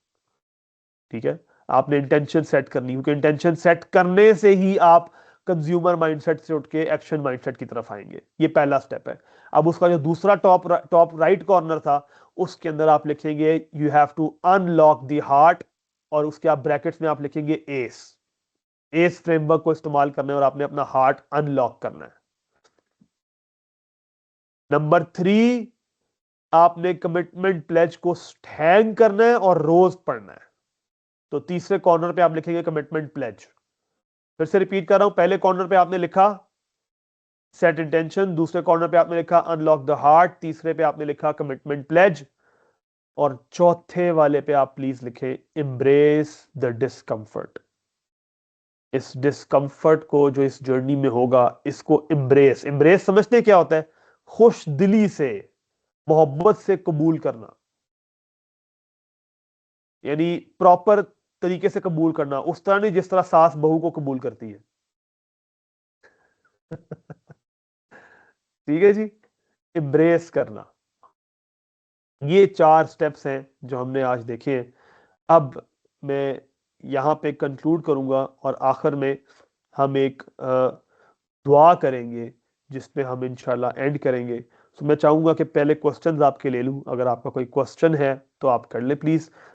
ठीक है, आपने इंटेंशन सेट करनी, क्योंकि इंटेंशन सेट करने से ही आप कंज्यूमर माइंडसेट से उठ के एक्शन माइंडसेट की तरफ आएंगे। ये पहला स्टेप है। अब उसका जो दूसरा टॉप राइट कॉर्नर था, उसके अंदर आप लिखेंगे you have to unlock the heart, और उसके आप ब्रैकेट्स में आप लिखेंगे एस। एस फ्रेमवर्क को इस्तेमाल करना है और आपने अपना हार्ट अनलॉक करना है। नंबर 3, आपने कमिटमेंट प्लेज को हैंग करना है और रोज पढ़ना है। तो तीसरे कॉर्नर पे आप लिखेंगे कमिटमेंट प्लेज। फिर से रिपीट कर रहा हूं, पहले कॉर्नर पे आपने लिखा सेट इंटेंशन, दूसरे कॉर्नर पे आपने लिखा अनलॉक द हार्ट, तीसरे पे आपने लिखा कमिटमेंट प्लेज, और चौथे वाले पे आप प्लीज लिखे एम्ब्रेस द डिस्कम्फर्ट। इस डिस्कम्फर्ट को जो इस जर्नी में होगा इसको एम्ब्रेस, एम्ब्रेस समझते हैं क्या होता है? खुश दिली से, मोहब्बत से कबूल करना, यानी प्रॉपर तरीके से कबूल करना, उस तरह नहीं जिस तरह सास बहू को कबूल करती है। ठीक है जी, एम्ब्रेस करना। ये 4 स्टेप्स हैं जो हमने आज देखे हैं। अब मैं यहाँ पे कंक्लूड करूंगा और आखिर में हम एक दुआ करेंगे जिसमें हम इंशाल्लाह एंड करेंगे। तो मैं चाहूंगा कि पहले क्वेश्चंस आपके ले लूं, अगर आपका कोई क्वेश्चन है तो आप कर ले प्लीज।